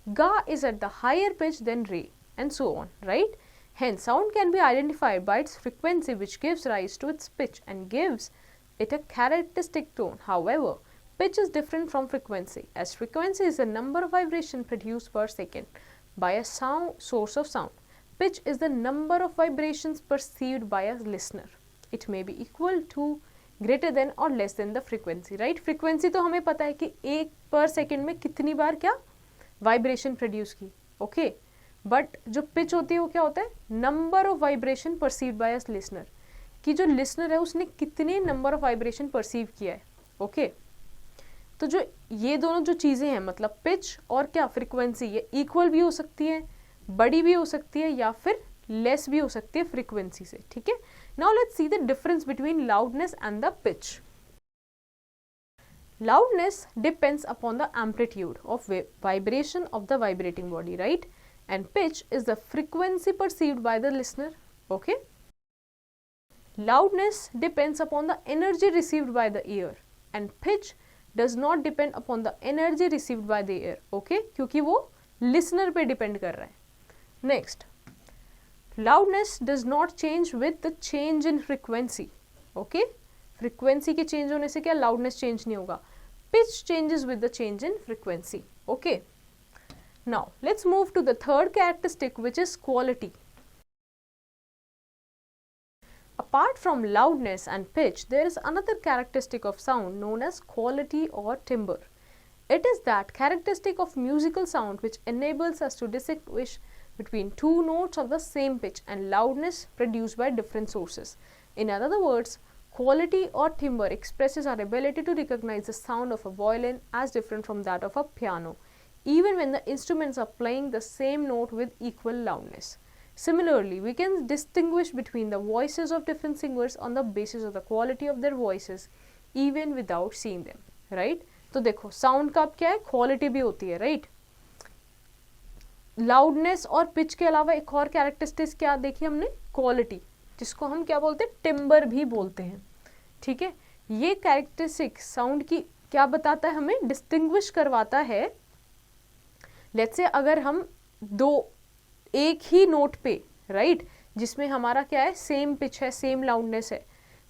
ga is at the higher pitch than re, and so on, right. Hence, sound can be identified by its frequency, which gives rise to its pitch and gives it a characteristic tone. However, pitch is different from frequency, as frequency is the number of vibrations produced per second by a source of sound. Pitch is the number of vibrations perceived by a listener. It may be equal to, greater than or less than the frequency, right? Frequency तो हमें पता है कि एक per second में कितनी बार क्या vibration produce की, okay? बट जो पिच होती है वो क्या होता है, number of vibration perceived bye a listener, कि जो लिसनर है उसने कितने नंबर ऑफ वाइब्रेशन परसीव किया है, ओके. तो जो ये दोनों जो चीज़ें हैं, मतलब पिच और क्या फ्रीक्वेंसी, ये इक्वल भी हो सकती है, बड़ी भी हो सकती है, या फिर लेस भी हो सकती है फ्रीक्वेंसी से, ठीक है. Now let's see the difference between loudness and the pitch. Loudness depends upon the amplitude of vibration of the vibrating body, right? And pitch is the frequency perceived by the listener, okay. Loudness depends upon the energy received by the ear and pitch does not depend upon the energy received by the ear, okay, क्योंकि वो listener पे depend कर रहा है. Next, loudness does not change with the change in frequency, okay. frequency के change होने से क्या loudness change नहीं होगा, pitch changes with the change in frequency, okay. Now, let's move to the third characteristic, which is quality. Apart from loudness and pitch, there is another characteristic of sound known as quality or timbre. It is that characteristic of musical sound which enables us to distinguish between two notes of the same pitch and loudness produced by different sources. In other words, quality or timbre expresses our ability to recognize the sound of a violin as different from that of a piano, even when the instruments are playing the same note with equal loudness. Similarly, we can distinguish between the voices of different singers on the basis of the quality of their voices, even without seeing them, right? तो देखो sound का अब क्या है, quality भी होती है, right? Loudness और pitch के अलावा एक और characteristics क्या देखी हमने, quality, जिसको हम क्या बोलते हैं, timbre भी बोलते हैं, ठीक है. ये characteristic sound की क्या बताता है, हमें distinguish करवाता है. लेट्स से अगर हम दो एक ही नोट पे, राइट, जिसमें हमारा क्या है, सेम पिच है, सेम लाउडनेस है,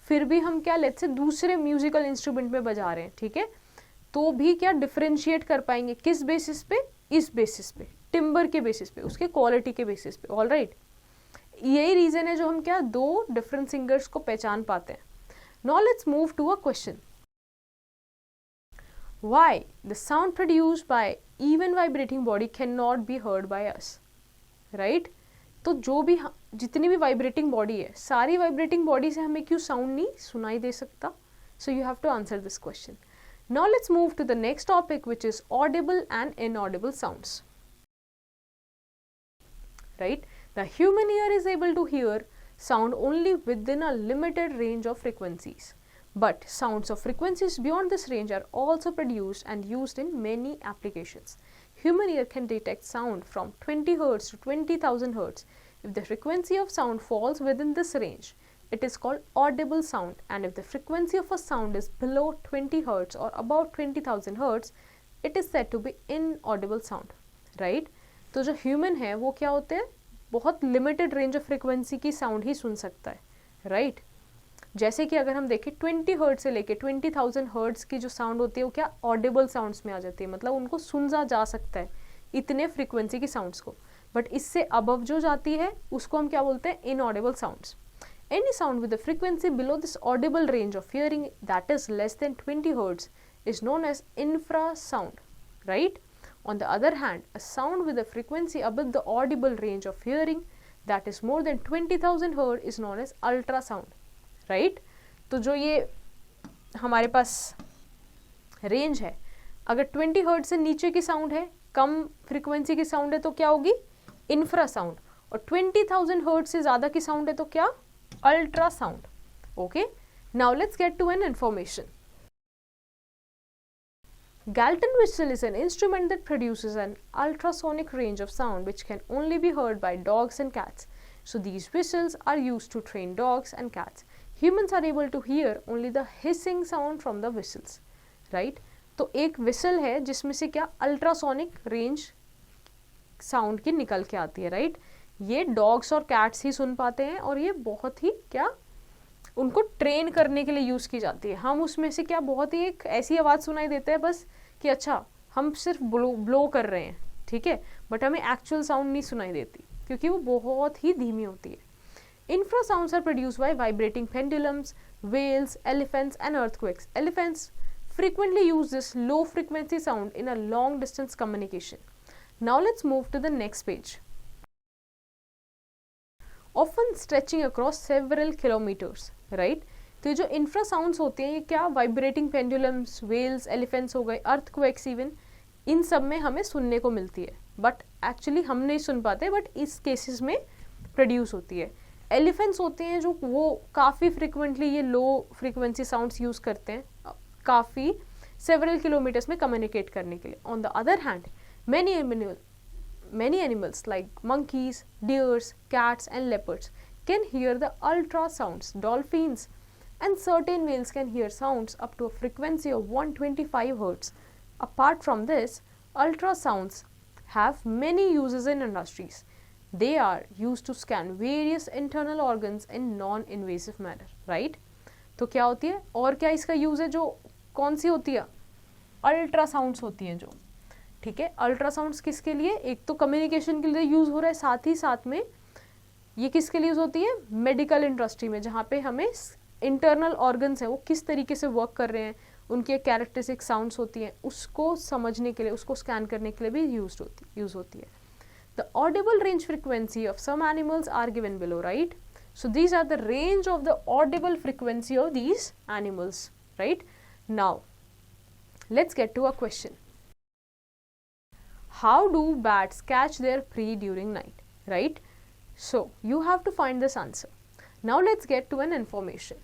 फिर भी हम क्या लेट्स से दूसरे म्यूजिकल इंस्ट्रूमेंट में बजा रहे हैं, ठीक है, तो भी क्या डिफरेंशिएट कर पाएंगे, किस बेसिस पे, इस बेसिस पे, टिम्बर के बेसिस पे, उसके क्वालिटी के बेसिस पे, ऑल राइट। यही रीजन है जो हम क्या दो डिफरेंट सिंगर्स को पहचान पाते हैं। Now let's move to a question, why the sound produced by even vibrating body cannot be heard by us, right? तो जो भी जितनी भी वाइब्रेटिंग बॉडी है, सारी वाइब्रेटिंग बॉडी से हमें क्यों साउंड नहीं सुनाई दे सकता? So you have to answer this question. Now let's move to the next topic which is audible and inaudible sounds, right? The human ear is able to hear sound only within a limited range of frequencies, but sounds of frequencies beyond this range are also produced and used in many applications. Human ear can detect sound from 20 Hz to 20,000 Hz. If the frequency of sound falls within this range, it is called audible sound, and if the frequency of a sound is below 20 Hz or above 20,000 Hz, it is said to be inaudible sound, right? तो जो human है वो क्या होते हैं, बहुत limited range of frequency की sound ही सुन सकता है, राइट? जैसे कि अगर हम देखें 20 हर्ट्ज से लेके 20,000 हर्ट्ज की जो साउंड होती है वो क्या ऑडिबल साउंड्स में आ जाती है, मतलब उनको सुना जा सकता है इतने फ्रिक्वेंसी की साउंड्स को। बट इससे अबव जो जाती है उसको हम क्या बोलते हैं, inaudible sounds. Any sound with the frequency below this audible range of hearing that is less than 20 hertz is known as infrasound, right? On the other hand, a sound with a frequency above the audible range of hearing that is more than 20,000 Hz is known as ultrasound, right? तो जो ये हमारे पास range है, अगर 20 hertz से नीचे की sound है, कम फ्रीक्वेंसी की साउंड है, तो क्या होगी, इंफ्रा साउंड, और 20,000 हर्ट्ज से ज़्यादा की साउंड है तो क्या, ultrasound. Okay, now let's get to an information. Galton whistle is an instrument that produces an ultrasonic range of sound which can only be heard by dogs and cats. So these whistles are used to train dogs and cats. Humans are able to hear only the hissing sound from the whistles, right? तो एक whistle है जिसमें से क्या ultrasonic range sound की निकल के आती है, right? ये dogs और cats ही सुन पाते हैं और ये बहुत ही क्या उनको ट्रेन करने के लिए यूज़ की जाती है। हम उसमें से क्या बहुत ही एक ऐसी आवाज़ सुनाई देते हैं बस कि अच्छा हम सिर्फ ब्लो कर रहे हैं, ठीक है, बट हमें एक्चुअल साउंड नहीं सुनाई देती क्योंकि वो बहुत ही धीमी होती है। Infrasounds are produced by vibrating pendulums, whales, elephants and earthquakes. Elephants frequently use this low frequency sound in a long distance communication. Now let's move to the next page. Often stretching across several kilometers, right? तो ये जो infra sounds होते हैं ये क्या vibrating pendulums, Wales, elephants हो गए, earthquakes even, इन सब में हमें सुनने को मिलती है, बट एक्चुअली हम नहीं सुन पाते, बट इस केसेस में प्रोड्यूस होती है। एलिफेंट्स होते हैं जो वो काफ़ी फ्रिक्वेंटली ये लो फ्रिक्वेंसी साउंड्स यूज़ करते हैं काफ़ी सेवरल किलोमीटर्स में कम्युनिकेट करने के लिए। On the other hand many animals like monkeys, deers, cats and leopards can hear the ultrasounds. Dolphins and certain whales can hear sounds up to a frequency of 125 Hz. Apart from this, ultrasounds have many uses in industries. They are used to scan various internal organs in non-invasive manner, right? तो क्या होती है और क्या इसका use है, जो कौन सी होती है, अल्ट्रासाउंड्स होती हैं जो, ठीक है। अल्ट्रासाउंड्स किसके लिए, एक तो कम्युनिकेशन के लिए यूज़ हो रहा है, साथ ही साथ में ये किसके लिए यूज़ होती है, मेडिकल इंडस्ट्री में, जहाँ पे हमें इंटरनल ऑर्गन्स हैं वो किस तरीके से वर्क कर रहे हैं, उनके कैरेक्टरिस्टिक साउंड्स होती हैं, उसको समझने के लिए, उसको स्कैन करने के लिए भी यूज़ होती है। The audible range frequency of some animals are given below, right? So these are the range of the audible frequency of these animals, right? Now let's get to a question. How do bats catch their prey during night, right? So you have to find this answer. Now let's get to an information.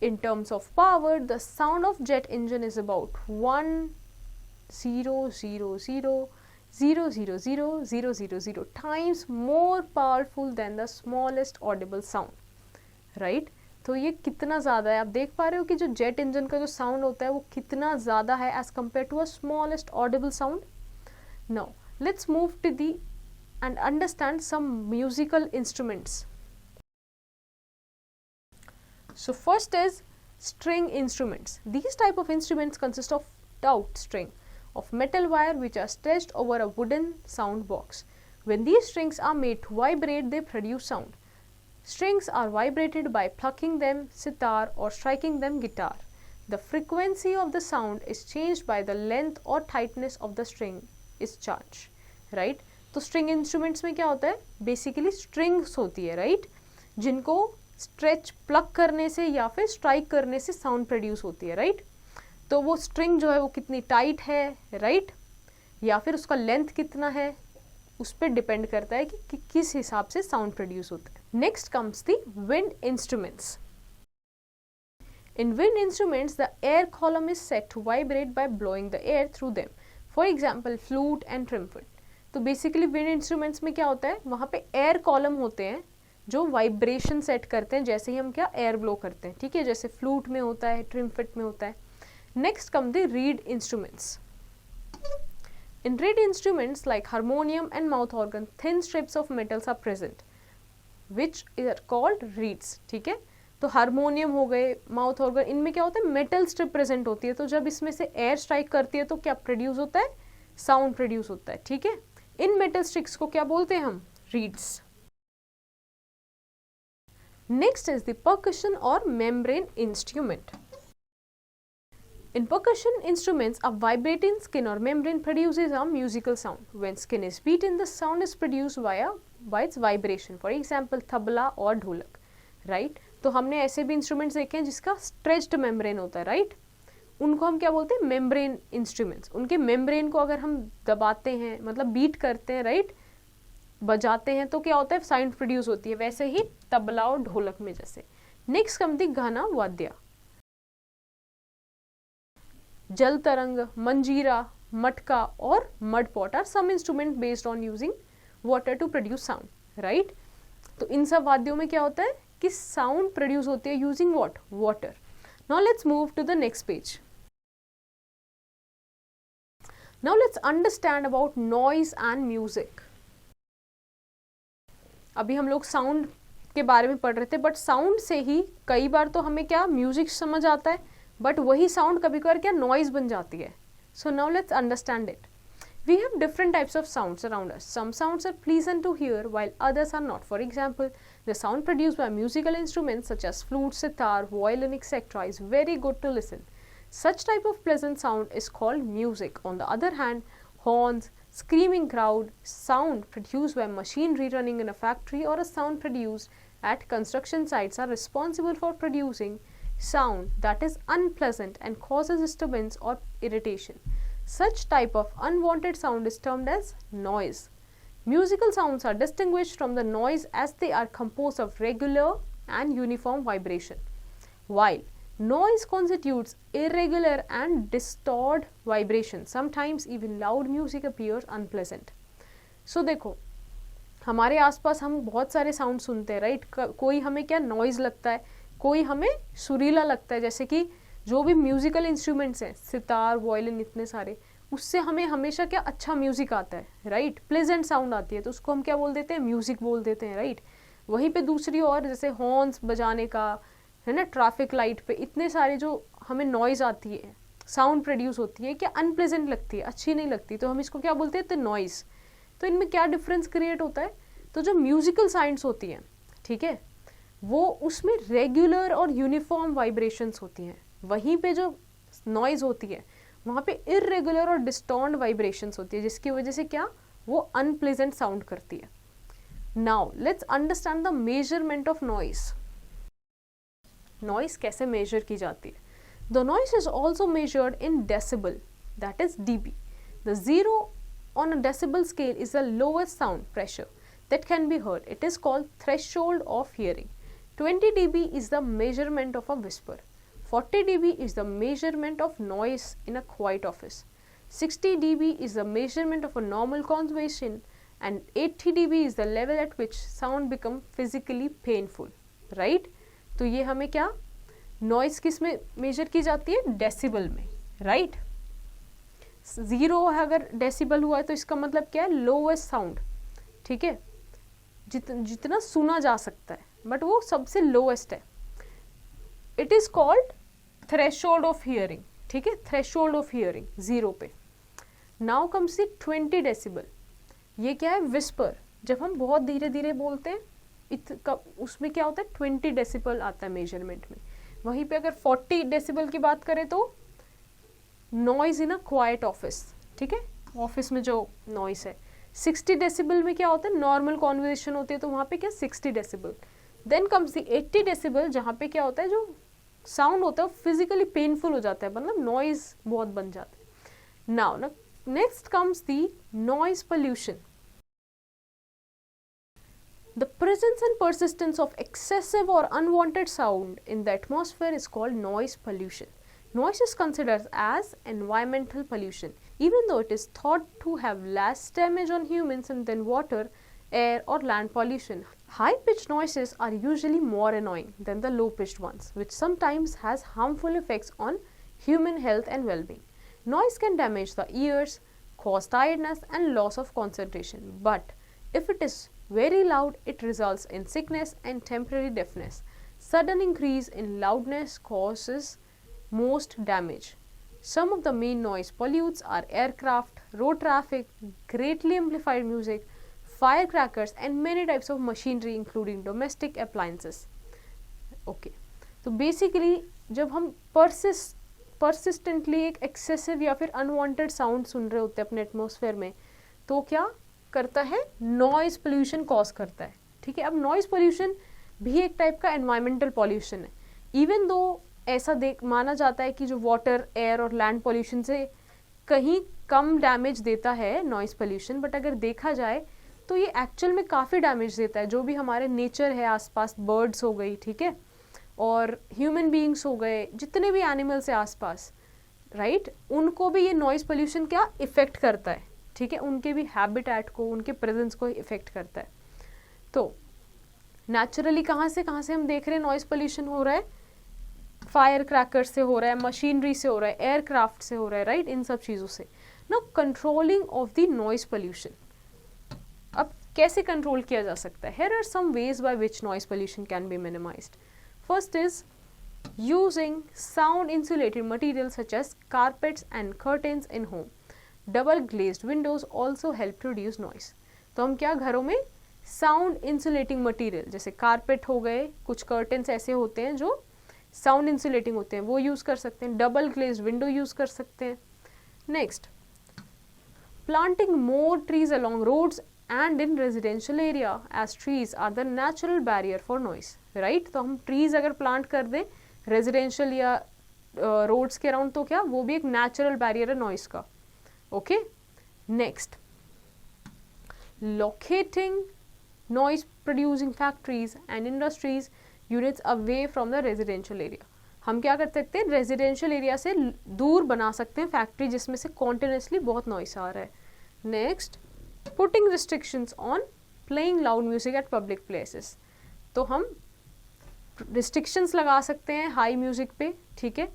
In terms of power, the sound of jet engine is about 1,000,000,000,000 times more powerful than the smallest audible sound, right? तो ये कितना ज़्यादा है, आप देख पा रहे हो कि जो जेट इंजन का जो साउंड होता है वो कितना ज़्यादा है as compare to a smallest audible sound. Now let's move to the and understand some musical instruments. So first is string instruments. These type of instruments consist of taut string of metal wire which are stretched over a wooden sound box. When these strings are made to vibrate, they produce sound. Strings are vibrated by plucking them sitar or striking them guitar. The frequency of the sound is changed by the length or tightness of the string is charged. Right? तो string instruments में क्या होता है? Basically strings होती है, right? जिनको stretch plug करने से या फिर स्ट्राइक करने से साउंड प्रोड्यूस होती है, राइट? तो वो स्ट्रिंग जो है वो कितनी टाइट है, राइट? या फिर उसका लेंथ कितना है, उस पर डिपेंड करता है कि किस हिसाब से साउंड प्रोड्यूस होता है. Next comes the wind instruments. In wind instruments the air column is set to vibrate by blowing the air through them. For example flute and trumpet. तो बेसिकली विंड इंस्ट्रूमेंट्स में क्या होता है, वहाँ पे air column होते हैं जो वाइब्रेशन सेट करते हैं जैसे ही हम क्या एयर ब्लो करते हैं, ठीक है? जैसे फ्लूट में होता है, ट्रम्पेट में होता है. Next come the reed instruments. In reed instruments like harmonium and mouth organ thin strips of metals are present which are called reeds. ठीक है, तो हारमोनियम हो गए, माउथ ऑर्गन, इनमें क्या होता है, मेटल स्ट्रिप प्रेजेंट होती है. तो जब इसमें से एयर स्ट्राइक करती है तो क्या प्रोड्यूस होता है, साउंड प्रोड्यूस होता है. ठीक है, इन मेटल स्ट्रिक्स को क्या बोलते हैं हम, reads. Next is the percussion or membrane instrument. In percussion instruments, a vibrating skin or membrane produces a musical sound. When skin is beaten, the sound is produced by its vibration. For example, tabla और ढोलक. Right? तो हमने ऐसे भी instruments देखे हैं जिसका stretched membrane होता है, राइट? उनको हम क्या बोलते हैं, मेम्ब्रेन इंस्ट्रूमेंट्स. उनके मेम्ब्रेन को अगर हम दबाते हैं, मतलब बीट करते हैं, राइट, बजाते हैं, तो क्या होता है, साउंड प्रोड्यूस होती है. वैसे ही तबला और ढोलक में जैसे. नेक्स्ट कम दी गाना वाद्य. जल तरंग, मंजीरा, मटका और mud pot are some instrument based on using water to produce sound, right? तो इन सब वाद्यों में क्या होता है कि साउंड प्रोड्यूस होती है using what, water. Now let's move to the next page. Now let's understand about noise and music. अभी हम लोग साउंड के बारे में पढ़ रहे थे, बट साउंड से ही कई बार तो हमें क्या म्यूजिक समझ आता है, बट वही साउंड कभी कभार क्या नॉइज बन जाती है. So now let's understand it. We have different types of sounds around us. Some sounds are pleasant to hear while others are not. For example, the sound produced by musical instruments such as flute, sitar, violin etcetera is very good to listen. Such type of pleasant sound is called music. On the other hand, horns, screaming crowd, sound produced by machinery running in a factory or a sound produced at construction sites are responsible for producing sound that is unpleasant and causes disturbance or irritation. Such type of unwanted sound is termed as noise. Musical sounds are distinguished from the noise as they are composed of regular and uniform vibration, while noise constitutes irregular and distorted vibration. Sometimes even loud music appears unpleasant. So देखो, हमारे आसपास हम बहुत सारे sound सुनते हैं, right? कोई हमें क्या नॉइज लगता है, कोई हमें सुरीला लगता है. जैसे कि जो भी म्यूजिकल इंस्ट्रूमेंट्स हैं, सितार, वायलिन, इतने सारे, उससे हमें हमेशा क्या अच्छा म्यूजिक आता है, राइट? प्लेजेंट साउंड आती है, तो उसको हम क्या बोल देते हैं, म्यूजिक बोल देते हैं, राइट? वहीं पे दूसरी और जैसे हॉर्न्स बजाने का है ना, ट्रैफिक लाइट पे, इतने सारे जो हमें नॉइज आती है, साउंड प्रोड्यूस होती है, क्या अनप्लेजेंट लगती है, अच्छी नहीं लगती, तो हम इसको क्या बोलते हैं, तो नॉइज. तो इनमें क्या डिफरेंस क्रिएट होता है, तो जो म्यूजिकल साउंड्स होती हैं, ठीक है, वो उसमें रेगुलर और यूनिफॉर्म वाइब्रेशंस होती हैं. वहीं पे जो नॉइज होती है वहाँ पे इरेगुलर और डिस्टॉर्ट वाइब्रेशंस होती है, जिसकी वजह से क्या वो अनप्लेजेंट साउंड करती है. Now let's understand the measurement of noise. Noise कैसे मेजर की जाती है? The noise is also measured in decibel, that is dB. The zero on a decibel scale is the lowest sound pressure that can be heard. It is called threshold of hearing. 20 dB is the measurement of a whisper. 40 dB is the measurement of noise in a quiet office. 60 dB is the measurement of a normal conversation, and 80 dB is the level at which sound become physically painful. Right? तो ये हमें क्या noise किस में major की जाती है? Decibel में, राइट? 0 है अगर डेसिबल हुआ है तो इसका मतलब क्या है, लोवेस्ट साउंड, ठीक है, जितना सुना जा सकता है, बट वो सबसे लोएस्ट है. It is called threshold of hearing, ठीक है, थ्रेशोल्ड ऑफ हियरिंग 0 पे. Now comes the 20 decibel. ये क्या है, विस्पर. जब हम बहुत धीरे धीरे बोलते हैं उसमें क्या होता है, 20 डेसिबल आता है मेजरमेंट में. वहीं पे अगर 40 डेसिबल की बात करें तो noise in a quite office, ठीक है, ऑफिस में जो नॉइज है. 60 डेसिबल में क्या होता है, नॉर्मल कॉन्वर्सेशन होती है तो वहाँ पे क्या 60 decibel. Then comes the 80 decibel जहाँ पे क्या होता है, जो साउंड होता है फिजिकली पेनफुल हो जाता है, मतलब नॉइज बहुत बन जाता है. Now next comes the noise pollution. The presence and persistence of excessive or unwanted sound in the atmosphere is called noise pollution. Noise is considered as environmental pollution, even though it is thought to have less damage on humans than water, air or land pollution. High-pitched noises are usually more annoying than the low-pitched ones, which sometimes has harmful effects on human health and well-being. Noise can damage the ears, cause tiredness and loss of concentration, but if it is very loud, it results in sickness and temporary deafness. Sudden increase in loudness causes most damage. Some of the main noise pollutants are aircraft, road traffic, greatly amplified music, firecrackers and many types of machinery including domestic appliances. Okay, तो basically जब हम persistently एक excessive या फिर unwanted sound सुन रहे होते हैं अपने एटमॉस्फेयर में, तो क्या करता है, नॉइज पोल्यूशन कॉज करता है, ठीक है. अब नॉइज पोल्यूशन भी एक टाइप का एनवायरमेंटल पोल्यूशन है. इवन दो ऐसा माना जाता है कि जो वाटर, एयर और लैंड पोल्यूशन से कहीं कम डैमेज देता है नॉइज पोल्यूशन, बट अगर देखा जाए तो ये एक्चुअल में काफ़ी डैमेज देता है. जो भी हमारे नेचर है आसपास, बर्ड्स हो गई, ठीक है, और ह्यूमन बीइंग्स हो गए, जितने भी एनिमल्स है आसपास, राइट, उनको भी ये नॉइज पोल्यूशन क्या इफेक्ट करता है, ठीक है, उनके भी हैबिटेट को, उनके प्रेजेंस को इफेक्ट करता है. तो नेचुरली कहाँ से हम देख रहे हैं नॉइज पोल्यूशन हो रहा है, फायर क्रैकर से हो रहा है, मशीनरी से हो रहा है, एयरक्राफ्ट से हो रहा है, राइट, इन सब चीज़ों से. Now controlling of the noise pollution. अब कैसे कंट्रोल किया जा सकता है? Here are some ways by which noise pollution can be minimized. First is using sound insulated materials such as carpets and curtains in home. Double glazed windows also help reduce noise. तो हम क्या घरों में sound insulating material जैसे carpet हो गए, कुछ curtains ऐसे होते हैं जो साउंड इंसुलेटिंग होते हैं, वो यूज़ कर सकते हैं. डबल ग्लेज्ड विंडो यूज़ कर सकते हैं. Next, planting more trees along roads and in residential area as trees are the natural barrier for noise. Right, तो हम ट्रीज अगर प्लांट कर दें रेजिडेंशियल या रोड्स के अराउंड तो क्या वो भी एक नेचुरल बैरियर है नॉइस का. Okay, next, locating noise producing factories and industries units away from the residential area. हम क्या कर सकते हैं, रेजिडेंशियल एरिया से दूर बना सकते हैं फैक्ट्री जिसमें से कॉन्टिन्यूसली बहुत नॉइस आ रहा है. Next, putting restrictions on playing loud music at public places. तो हम रिस्ट्रिक्शंस लगा सकते हैं हाई म्यूजिक पे, ठीक है.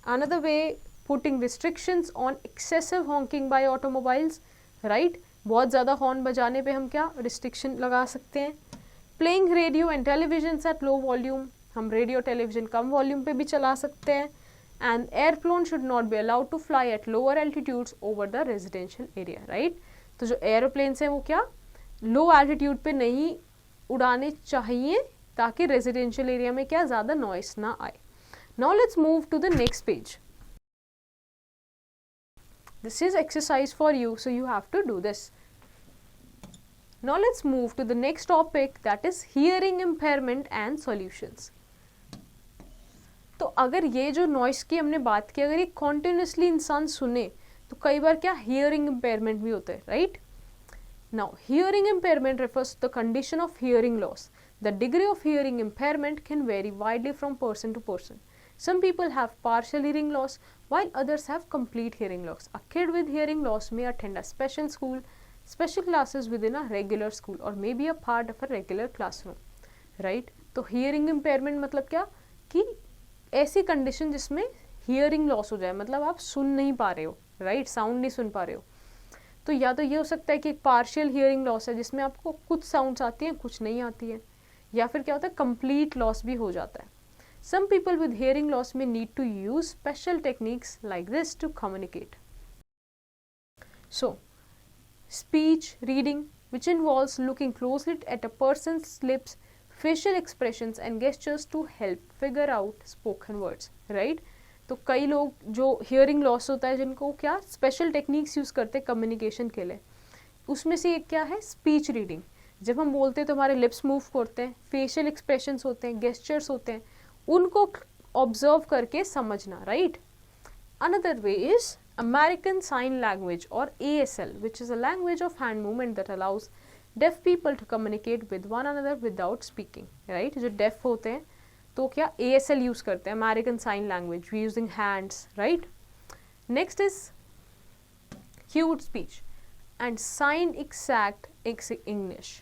Another way, putting restrictions on excessive honking by automobiles. Right, बहुत ज़्यादा हॉर्न बजाने पे हम क्या रिस्ट्रिक्शन लगा सकते हैं. Playing radio and television at low volume, हम रेडियो टेलीविजन कम वॉल्यूम पे भी चला सकते हैं. And airplane should not be allowed to fly at lower altitudes over the residential area. Right, तो जो एरोप्लेन्स हैं वो क्या लो एल्टीट्यूड पे नहीं उड़ाने चाहिए ताकि रेजिडेंशियल एरिया में क्या ज़्यादा नॉइस ना आए. Now let's move to the next page. This is exercise for you, so you have to do this. Now let's move to the next topic, that is hearing impairment and solutions. तो अगर ये जो noise की हमने बात की, अगर ये कॉन्टिन्यूसली इंसान सुने तो कई बार क्या हियरिंग इम्पेयरमेंट भी होता है. Right, now hearing impairment refers to the condition of hearing loss. The degree of hearing impairment can vary widely from person to person. Some people have partial hearing loss while others have complete hearing loss. A kid with hearing loss may attend a special school, special classes within a regular school, or may be a part of a regular classroom. Right? तो hearing impairment मतलब क्या कि ऐसी condition जिसमें hearing loss हो जाए, मतलब आप सुन नहीं पा रहे हो. राइट, साउंड नहीं सुन पा रहे हो। तो या तो ये हो सकता है कि एक पार्शियल हियरिंग लॉस है जिसमें आपको कुछ साउंड्स आती हैं कुछ नहीं आती है, या फिर क्या होता है कंप्लीट लॉस भी हो जाता है। Some people with hearing loss may need to use special techniques like this to communicate. So, speech reading, which involves looking closely at a person's lips, facial expressions and gestures to help figure out spoken words, right? तो कई लोग जो hearing loss होता है जिनको क्या special techniques use करते हैं communication के लिए, उसमें से एक क्या है speech reading। जब हम बोलते हैं तो हमारे lips move करते हैं, facial expressions होते हैं, gestures होते हैं, उनको ऑब्जर्व करके समझना, right. Another way is American sign language और ASL, which is a language of hand movement that allows deaf people to communicate with one another without speaking, right. जो deaf होते हैं तो क्या ASL यूज करते हैं, American sign language, using hands, right. Next is cued speech and sign exact English,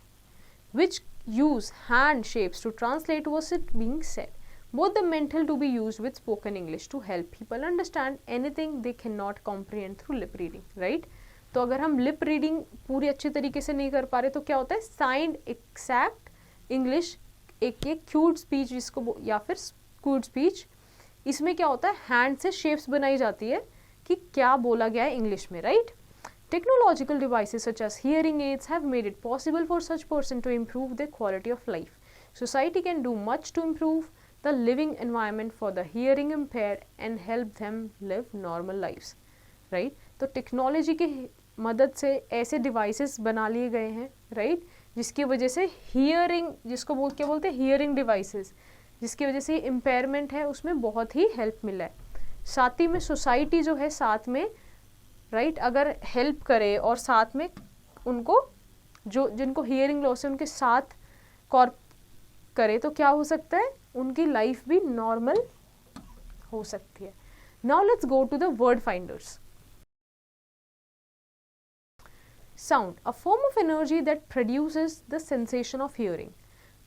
which use hand shapes to translate what's it being said. Both the mental to be used with spoken English to help people understand anything they cannot comprehend through lip reading, right? तो अगर हम lip reading पूरी अच्छी तरीके से नहीं कर पा रहे तो क्या होता है signed exact English, एक क्यूड स्पीच जिसको या फिर क्यूड स्पीच, इसमें क्या होता है हैंड से शेप्स बनाई जाती है कि क्या बोला गया है इंग्लिश में, right. Technological devices such as hearing aids have made it possible for such person to improve their quality of life. Society can do much to improve the living environment for the hearing impaired and help them live normal lives, right? तो technology की मदद से ऐसे devices बना लिए गए हैं, right, जिसकी वजह से हियरिंग, जिसको क्या बोलते हैं हियरिंग डिवाइसेस, जिसकी वजह से इम्पेयरमेंट है उसमें बहुत ही हेल्प मिला है। साथ ही में सोसाइटी जो है साथ में, राइट, अगर हेल्प करे और साथ में उनको जो जिनको हियरिंग लॉस है उनके साथ कॉर्प करे तो क्या हो सकता है, उनकी लाइफ भी नॉर्मल हो सकती है। Now let's go to the word finders. Sound, a form of energy that produces the sensation of hearing.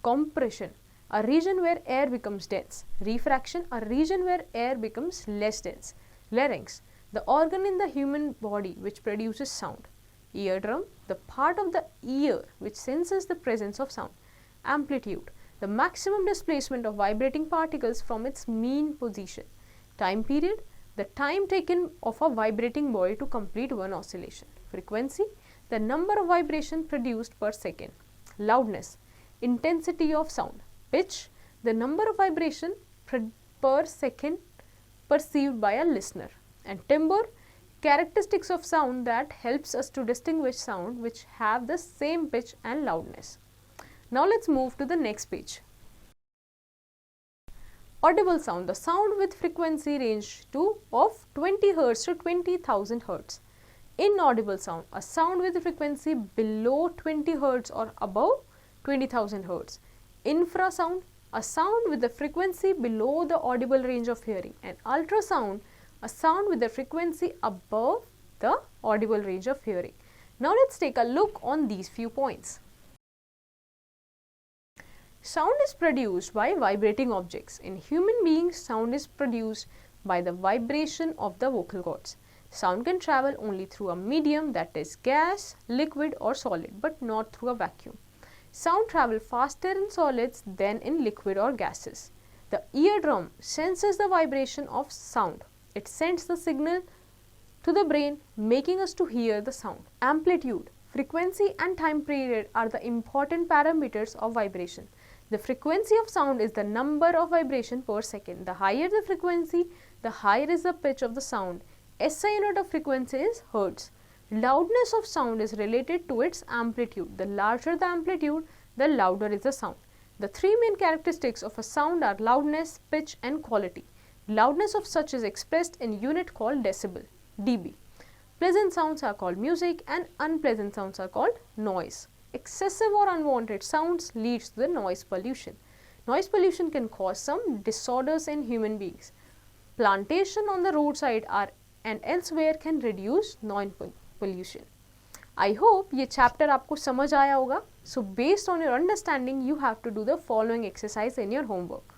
Compression, a region where air becomes dense. Refraction, a region where air becomes less dense. Larynx, the organ in the human body which produces sound. Eardrum, the part of the ear which senses the presence of sound. Amplitude, the maximum displacement of vibrating particles from its mean position. Time period, the time taken of a vibrating body to complete one oscillation. Frequency, the number of vibration produced per second. Loudness, intensity of sound. Pitch, the number of vibration per second perceived by a listener. And timbre, characteristics of sound that helps us to distinguish sound which have the same pitch and loudness. Now let's move to the next page. Audible sound, the sound with frequency range of 20 Hz to 20,000 Hz. Inaudible sound, a sound with frequency below 20 Hz or above 20,000 Hz. Infrasound, a sound with the frequency below the audible range of hearing. And ultrasound, a sound with the frequency above the audible range of hearing. Now let's take a look on these few points. Sound is produced by vibrating objects. In human beings, sound is produced by the vibration of the vocal cords. Sound can travel only through a medium, that is gas, liquid or solid, but not through a vacuum. Sound travels faster in solids than in liquid or gases. The eardrum senses the vibration of sound. It sends the signal to the brain, making us to hear the sound. Amplitude, frequency and time period are the important parameters of vibration. The frequency of sound is the number of vibration per second. The higher the frequency, the higher is the pitch of the sound. SI unit of frequency is Hertz. Loudness of sound is related to its amplitude. The larger the amplitude, the louder is the sound. The three main characteristics of a sound are loudness, pitch and quality. Loudness of such is expressed in unit called decibel, dB. Pleasant sounds are called music and unpleasant sounds are called noise. Excessive or unwanted sounds leads to the noise pollution. Noise pollution can cause some disorders in human beings. Plantation on the roadside and elsewhere can reduce noise pollution. I hope ये chapter आपको समझ आया होगा. So based on your understanding, you have to do the following exercise in your homework.